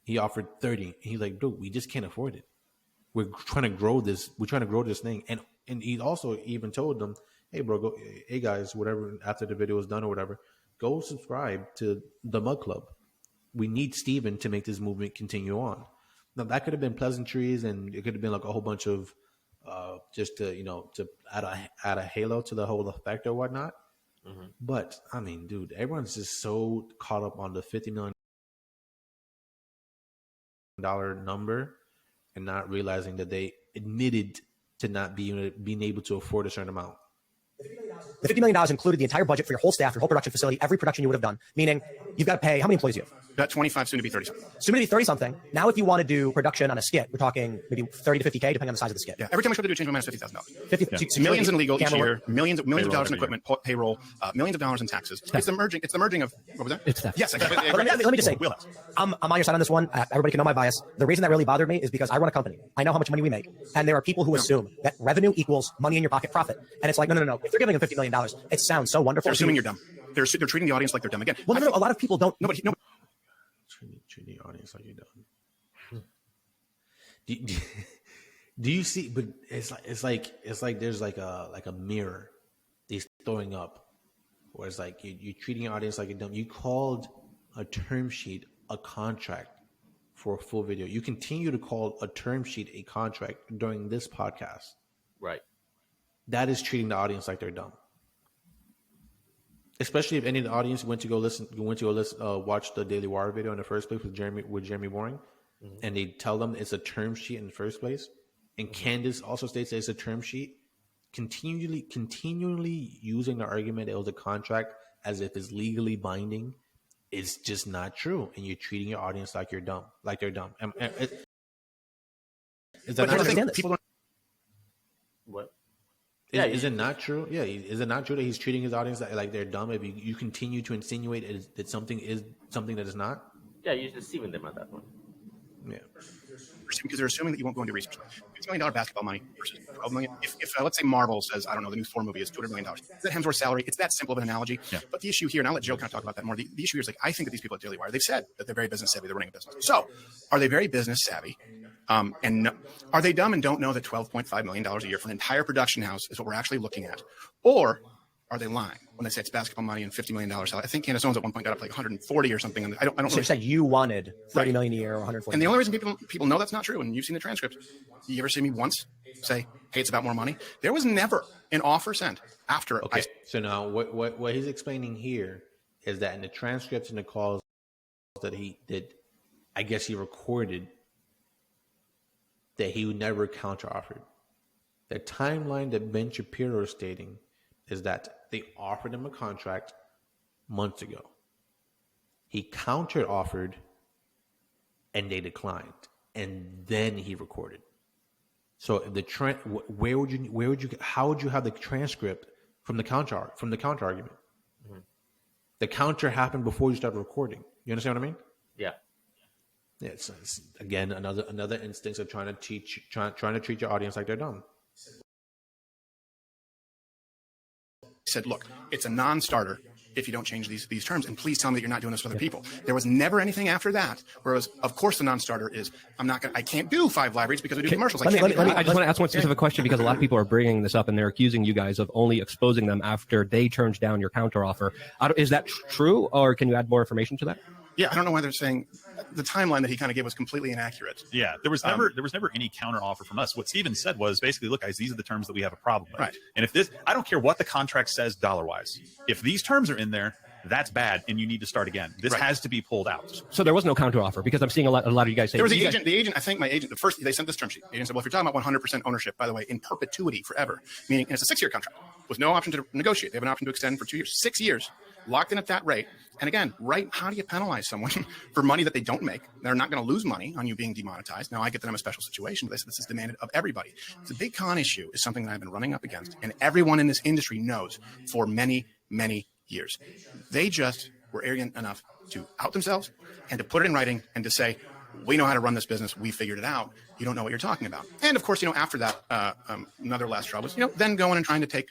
He offered 30. He's like, dude, we just can't afford it. We're trying to grow this. We're trying to grow this thing, and he also even told them, hey, bro, hey guys, whatever. After the video is done or whatever, go subscribe to the Mug Club. We need Steven to make this movement continue on. Now that could have been pleasantries, and it could have been like a whole bunch of just to add a halo to the whole effect or whatnot. Mm-hmm. But I mean, dude, everyone's just so caught up on the $50 million number and not realizing that they admitted to not being able to afford a certain amount. The $50 million included the entire budget for your whole staff, your whole production facility, every production you would have done, meaning you've got to pay, how many employees do you have? About 25, soon to be 30 something. Soon to be 30 something. Now, if you want to do production on a skit, we're talking maybe 30 to 50K, depending on the size of the skit. Yeah. Every time we try to do a change my mind, it's $50,000. 50, yeah. So millions in legal each year, millions of dollars in equipment, payroll, millions of dollars in taxes. It's the merging of, what was that? It's theft. Yes. Let me just say, I'm on your side on this one. Everybody can know my bias. The reason that really bothered me is because I run a company. I know how much money we make. And there are people who assume that revenue equals money in your pocket profit. And it's like, no. If they're giving them $50 million, it sounds so wonderful. They're assuming you're dumb. They're treating the audience like they're dumb again. Well, no. A lot of people don't. Nobody. Treating the audience like you're dumb. Do you see? But it's like there's like a mirror he's throwing up, where it's like you're treating your audience like you're dumb. You called a term sheet a contract for a full video. You continue to call a term sheet a contract during this podcast. Right. That is treating the audience like they're dumb. Especially if any of the audience went to go watch the Daily Wire video in the first place with Jeremy Boring, mm-hmm. and they tell them it's a term sheet in the first place, and mm-hmm. Candace also states that it's a term sheet, continually using the argument that it was a contract as if it's legally binding, it's just not true, and you're treating your audience like you're dumb, like they're dumb. Is that not people? What? Yeah, is it not true? Yeah, is it not true that he's treating his audience like they're dumb if you continue to insinuate that something is something that is not? Yeah, you're deceiving them at that point. Yeah. Because they're assuming that you won't go into research. $50 million basketball money versus $12 million. If let's say Marvel says, I don't know, the new Thor movie is $200 million. Is that Hemsworth's salary? It's that simple of an analogy. Yeah. But the issue here, and I'll let Joe kind of talk about that more. The issue here is like, I think that these people at Daily Wire, they've said that they're very business savvy. They're running a business. So are they very business savvy? And are they dumb and don't know that $12.5 million a year for an entire production house is what we're actually looking at? Or are they lying when they say it's basketball money and $50 million salary? I think Candace Owens at one point got up like 140 or something. And I don't know. So you said you wanted $30 million a year or 140. And the only reason people know that's not true, and you've seen the transcript, you ever see me once say, hey, it's about more money. There was never an offer sent after. Okay, so now what he's explaining here is that in the transcripts and the calls that he did, I guess he recorded that he never counteroffered. The timeline that Ben Shapiro is stating is that they offered him a contract months ago. He counter-offered and they declined, and then he recorded. So the how would you have the transcript from the counter argument? Mm-hmm. The counter happened before you started recording. You understand what I mean? Yeah. Yeah. It's again another instance of trying to treat your audience like they're dumb. Said, look, it's a non-starter if you don't change these terms, and please tell me that you're not doing this with other people. There was never anything after that. Whereas, of course, the non-starter is I can't do 5 live reads because I do commercials. I just want to ask one specific question because a lot of people are bringing this up and they're accusing you guys of only exposing them after they turned down your counteroffer. Is that true, or can you add more information to that? Yeah, I don't know why they're saying the timeline that he kind of gave was completely inaccurate. Yeah, there was never any counter offer from us. What Striven said was basically, look, guys, these are the terms that we have a problem with. Right. And if I don't care what the contract says dollar wise. If these terms are in there, that's bad, and you need to start again. This has to be pulled out. So there was no counteroffer because I'm seeing a lot of you guys say there was the agent. I think my agent. The first they sent this term sheet. The agent said, "Well, if you're talking about 100% ownership, by the way, in perpetuity, forever, meaning and it's a 6-year contract with no option to negotiate. They have an option to extend for 2 years, 6 years, locked in at that rate. And again, right? How do you penalize someone for money that they don't make? They're not going to lose money on you being demonetized. Now I get that I'm a special situation, but this is demanded of everybody. The big con issue is something that I've been running up against, and everyone in this industry knows for many, many years. They just were arrogant enough to out themselves and to put it in writing and to say, we know how to run this business. We figured it out. You don't know what you're talking about. And of course, after that, another last straw was, then going and trying to take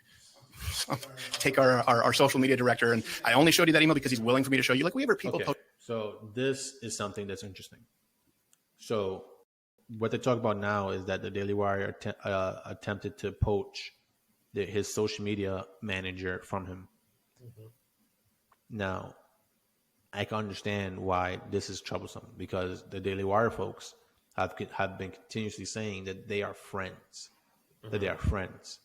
our social media director. And I only showed you that email because he's willing for me to show you. Like, we have people. Okay. So this is something that's interesting. So what they talk about now is that the Daily Wire attempted to poach his social media manager from him. Mm-hmm. Now, I can understand why this is troublesome because the Daily Wire folks have been continuously saying that they are friends, mm-hmm. that they are friends.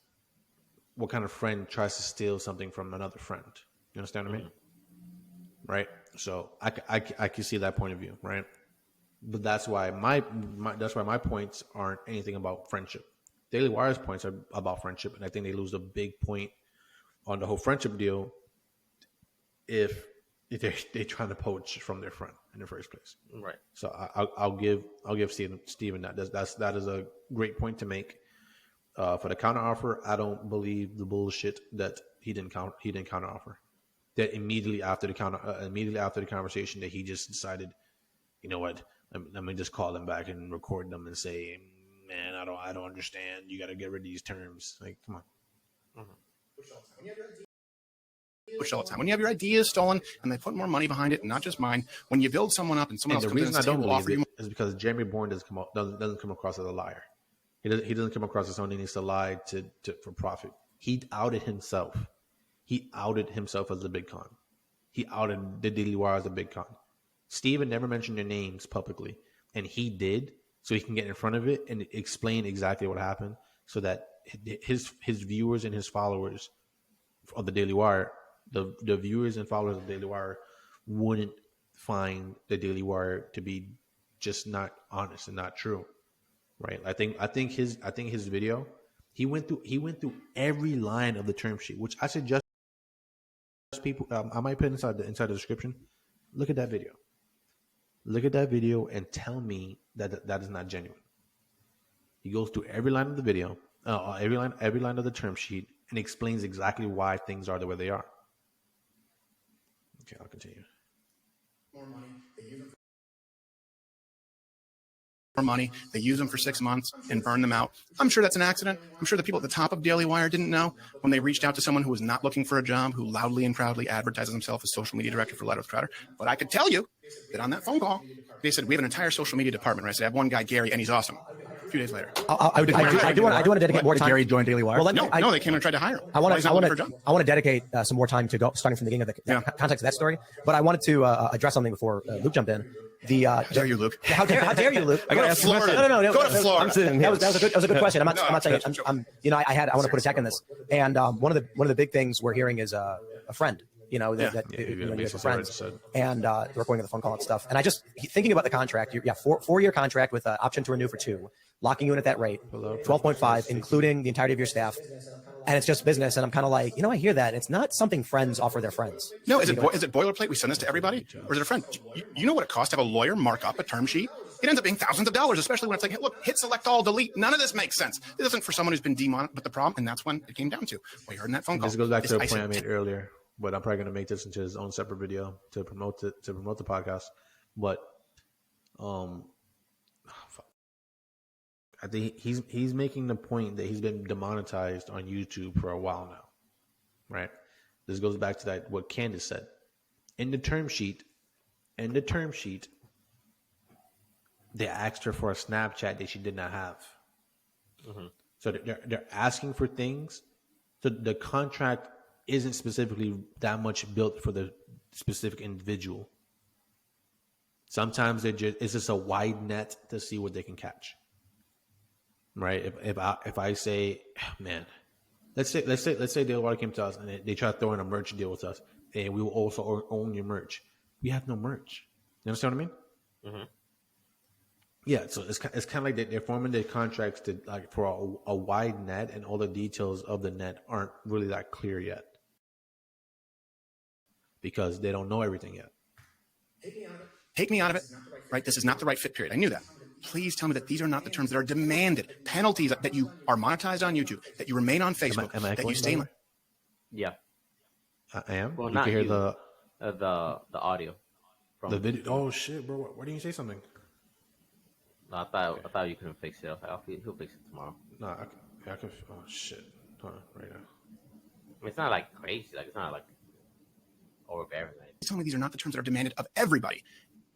What kind of friend tries to steal something from another friend? You understand what I mean? Right? So I can see that point of view, right? But that's why my points aren't anything about friendship. Daily Wire's points are about friendship, and I think they lose a big point on the whole friendship deal if they're trying to poach from their friend in the first place. Right. So I'll give Striven that. That is a great point to make. For the counter offer, I don't believe the bullshit that he didn't counter offer. That immediately after the conversation that he just decided, you know what, let me just call them back and record them and say, man, I don't understand. You got to get rid of these terms. Like, come on. Mm-hmm. Push all the time. When you have your ideas stolen and they put more money behind it, and not just mine, when you build someone up and someone else the reason I don't believe you is because Jeremy Bourne doesn't come across as a liar. He doesn't come across as someone who needs to lie for profit. He outed himself. He outed himself as a big con. He outed the Daily Wire as a big con. Striven never mentioned their names publicly, and he did, so he can get in front of it and explain exactly what happened, so that his viewers and his followers of the Daily Wire, the viewers and followers of the Daily Wire, wouldn't find the Daily Wire to be just not honest and not true. Right. I think his video, he went through every line of the term sheet, which I suggest people. I might put inside the description. Look at that video. Look at that video and tell me that is not genuine. He goes through every line of the video, every line of the term sheet, and explains exactly why things are the way they are. Okay, I'll continue. More money. They use them for 6 months and burn them out. I'm sure that's an accident. I'm sure the people at the top of Daily Wire didn't know when they reached out to someone who was not looking for a job, who loudly and proudly advertises himself as social media director for Lidat Crowder. But I could tell you that on that phone call, they said, we have an entire social media department. Right? I said, I have one guy, Gary, and he's awesome. A few days later. I do want to dedicate more time. Gary joined Daily Wire. Well, No, they came and tried to hire him. I want Why he's not looking for a job. to dedicate some more time to go starting from the beginning of the context of that story. But I wanted to address something before Luke jumped in. How dare you, Luke? How dare you, Luke? I gotta ask Florida. No. Go to Florida. That was a good question. I'm not saying I'm I want to put a tech in this. And one of the big things we're hearing is a friend. You guys are friends, and the recording of the phone call and stuff. And I just thinking about the contract. 4-year contract with option to renew for 2, locking you in at that rate, 12.5, including the entirety of your staff. And it's just business. And I'm kind of like, I hear that. It's not something friends offer their friends. No, is it boilerplate? We send this to everybody, or is it a friend? You know what it costs to have a lawyer mark up a term sheet? It ends up being thousands of dollars, especially when it's like, hey, look, hit select all, delete. None of this makes sense. This isn't for someone who's been demonetized. But the problem, and that's when it came down to. We heard in that phone call. This goes back to the point I made earlier. But I'm probably going to make this into his own separate video to promote the podcast. But I think he's making the point that he's been demonetized on YouTube for a while now, right? This goes back to that what Candace said in the term sheet. They asked her for a Snapchat that she did not have. Mm-hmm. So they're asking for things. So the contract isn't specifically that much built for the specific individual. Sometimes it's just a wide net to see what they can catch. Right? If I say, man, let's say Daily Wire came to us and they try to throw in a merch deal with us, and we will also own your merch. We have no merch. You understand what I mean? Mm-hmm. Yeah, so it's kind of like they're forming their contracts to like for a wide net, and all the details of the net aren't really that clear yet because they don't know everything yet. Take me out of it. Right? This is not the right fit period. I knew that. Please tell me that these are not the terms that are demanded. Penalties that you are monetized on YouTube, that you remain on Facebook, that you stay. Yeah, I am. Well, you not can hear you. The audio. From the video. Oh shit, bro! Why didn't you say something? No, I thought you couldn't fix it. He'll fix it tomorrow. No, I can. Oh shit! Hold on, right now. I mean, it's not like crazy. Like it's not like overbearing. Please tell me these are not the terms that are demanded of everybody.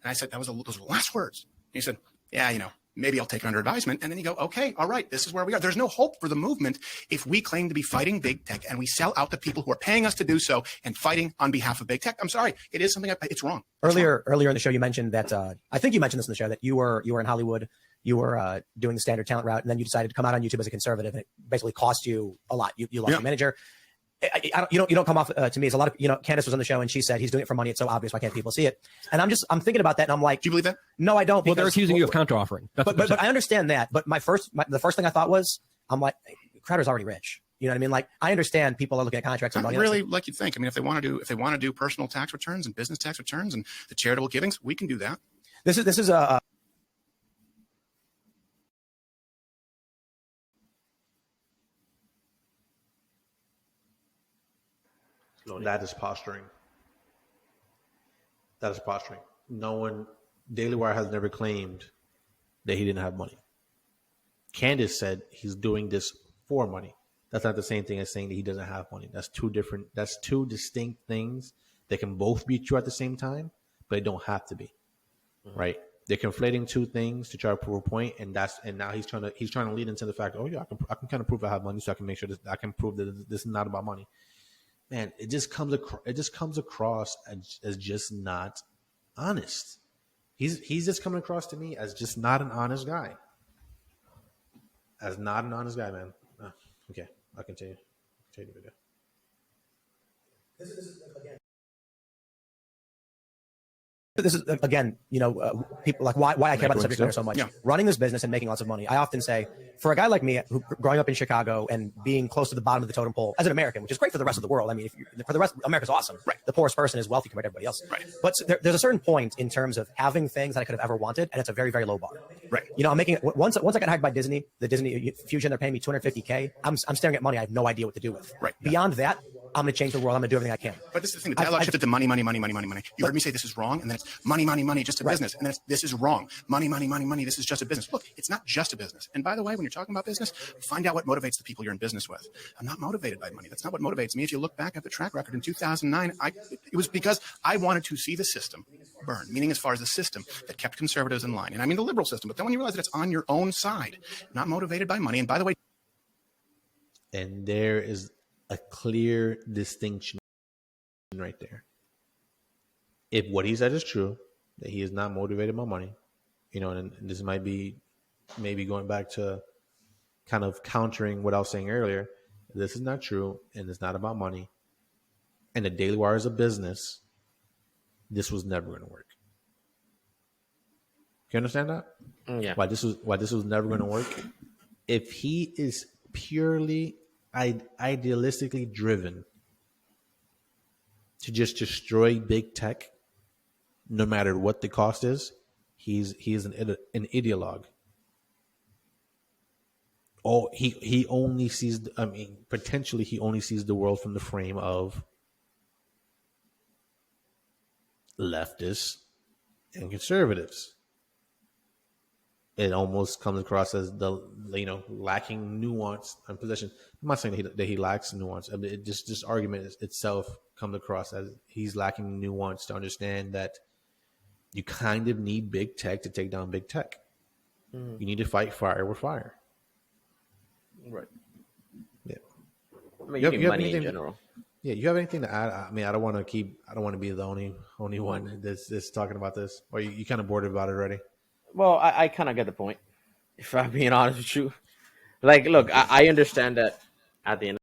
And I said those were the last words. And he said, yeah, maybe I'll take it under advisement. And then you go, okay, all right, this is where we are. There's no hope for the movement if we claim to be fighting big tech and we sell out the people who are paying us to do so and fighting on behalf of big tech. I'm sorry, it is something it's wrong. Earlier in the show, you mentioned that I think you mentioned this in the show that you were in Hollywood, you were doing the standard talent route, and then you decided to come out on YouTube as a conservative, and it basically cost you a lot. You lost your manager. You don't come off to me as a lot of Candace was on the show and she said he's doing it for money. It's so obvious. Why can't people see it? And I'm thinking about that and I'm like, do you believe that? No, I don't. Well, they're accusing you of counter offering. But I understand that. But the first thing I thought was I'm like, Crowder's already rich. You know what I mean? Like I understand people are looking at contracts and not money. Really like you'd think. I mean, if they want to do personal tax returns and business tax returns and the charitable givings, we can do that. This is a. That is posturing. No one, Daily Wire has never claimed that he didn't have money. Candace said he's doing this for money. That's not the same thing as saying that he doesn't have money. That's two distinct things that can both be true at the same time, but they don't have to be. Mm-hmm. Right? They're conflating two things to try to prove a point, and now he's trying to lead into the fact, oh yeah, I can kind of prove I have money, so I can make sure that I can prove that this is not about money. Man, it just comes across as just not honest. He's just coming across to me as just not an honest guy. As not an honest guy, man. Oh, okay, I'll continue. Continue the video. This is again, people like why I care about the subject matter so much. Yeah. Running this business and making lots of money. I often say, for a guy like me, who growing up in Chicago and being close to the bottom of the totem pole as an American, which is great for the rest of the world. I mean, for the rest, America's awesome. Right. The poorest person is wealthy compared to everybody else. Right. But there's a certain point in terms of having things that I could have ever wanted, and it's a very, very low bar. Right. I'm making once I got hired by Disney, the Disney Fusion, they're paying me $250K. I'm staring at money I have no idea what to do with. Right. Beyond that, I'm going to change the world. I'm going to do everything I can. But this is the thing. The dialogue shifted to money, money, money, money, money, money. You heard me say this is wrong, and then it's money, money, money, just a business. And then it's this is wrong. Money, money, money, money, this is just a business. Look, it's not just a business. And by the way, when you're talking about business, find out what motivates the people you're in business with. I'm not motivated by money. That's not what motivates me. If you look back at the track record in 2009, it was because I wanted to see the system burn, meaning as far as the system that kept conservatives in line. And I mean the liberal system. But then when you realize that it's on your own side, not motivated by money. And by the way, and there is a clear distinction right there. If what he said is true, that he is not motivated by money, and this might be maybe going back to kind of countering what I was saying earlier. This is not true, and it's not about money. And the Daily Wire is a business. This was never going to work. You understand that? Yeah. Why this was never going to work? If he is purely idealistically driven to just destroy big tech, no matter what the cost is, he's an ideologue. Oh, he only sees. I mean, potentially, he only sees the world from the frame of leftists and conservatives. It almost comes across as lacking nuance and possession. I'm not saying that he lacks nuance. I mean, this argument itself comes across as he's lacking nuance to understand that you kind of need big tech to take down big tech. You need to fight fire with fire. Right. Yeah. I mean, you need money in general. Yeah, you have anything to add? I mean, I don't want to be the only one that's talking about this. Or you kind of bored about it already? Well, I kind of get the point, if I'm being honest with you. Like, look, I understand that at the end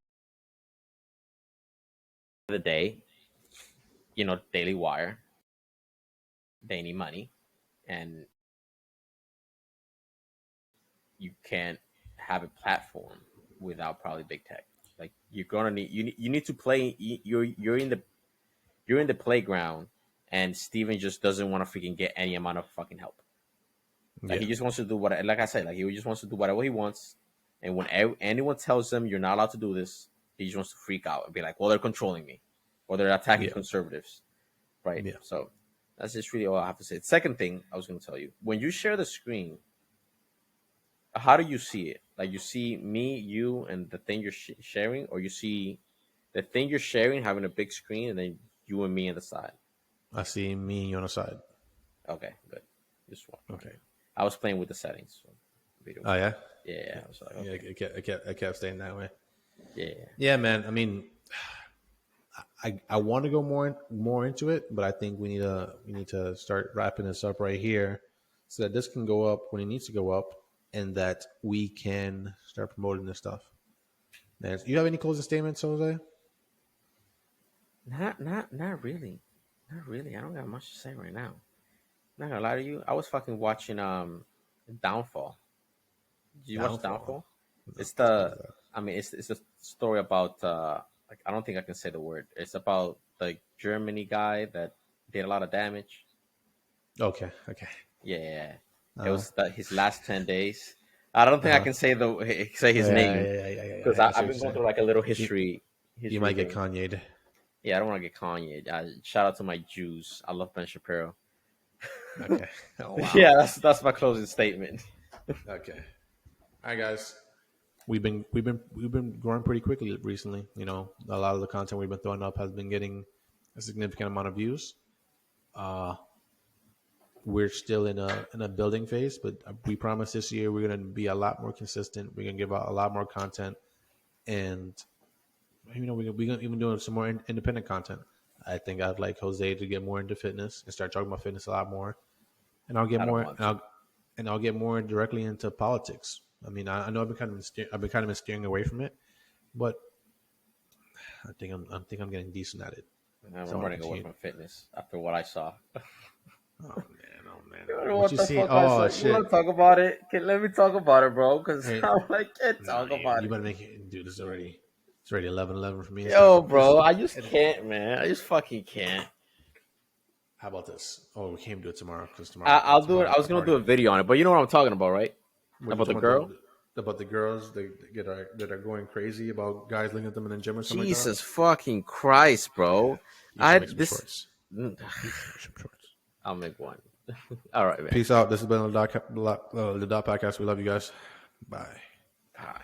of the day, Daily Wire, they need money, and you can't have a platform without probably big tech. Like, you're gonna need you need to play. You're in the playground, and Steven just doesn't want to freaking get any amount of fucking help. Like, he just wants to do what, like I said, like he just wants to do whatever he wants. And when anyone tells him you're not allowed to do this, he just wants to freak out and be like, well, they're controlling me, or they're attacking conservatives. Right. Yeah. So that's just really all I have to say. The second thing I was going to tell you, when you share the screen, how do you see it? Like, you see me, you, and the thing you're sharing, or you see the thing you're sharing having a big screen, and then you and me on the side? I see me and you on the side. Okay, good. Just one. Okay. I was playing with the settings. So oh yeah. Yeah. I was like, okay. Yeah, I kept staying that way. Yeah. Yeah, man. I mean, I want to go more into it, but I think we need to start wrapping this up right here, so that this can go up when it needs to go up, and that we can start promoting this stuff. Man, you have any closing statements, Jose? Not really. Not really. I don't got much to say right now. Not gonna lie to you. I was fucking watching Downfall. Did you watch Downfall? It's it's a story about like, I don't think I can say the word. It's about the Germany guy that did a lot of damage. Okay. Yeah. It was his last 10 days. I don't think I can say his name because I've been going through like a little history. You might get Kanye'd. Yeah, I don't want to get Kanye'd. Shout out to my Jews. I love Ben Shapiro. Okay. Oh, wow. Yeah, that's my closing statement. Okay. All right, guys. We've been growing pretty quickly recently. A lot of the content we've been throwing up has been getting a significant amount of views. We're still in a building phase, but we promise this year we're going to be a lot more consistent. We're going to give out a lot more content, and we're going to even doing some more independent content. I think I'd like Jose to get more into fitness and start talking about fitness a lot more. And I'll get I'll get more directly into politics. I mean, I know I've been kind of steering away from it, but I think I'm getting decent at it. I'm running away from fitness after what I saw. Oh man! What you see? Oh shit! You want to talk about it? Let me talk about it, bro. Because I can't talk about it. You better make it, dude. It's already 11:11 for me. Yo, bro, I just can't, man. I just fucking can't. How about this? Oh, we can't do it tomorrow because I'll do it. I was gonna do a video on it, but you know what I'm talking about, right? About the girl. about the girls that are going crazy about guys looking at them in the gym or something Jesus fucking Christ, bro. like that? You should I make some this. shorts. You should make some shorts. I'll make one. All right, man. Peace out. This has been the Dot Podcast. We love you guys. Bye. Bye.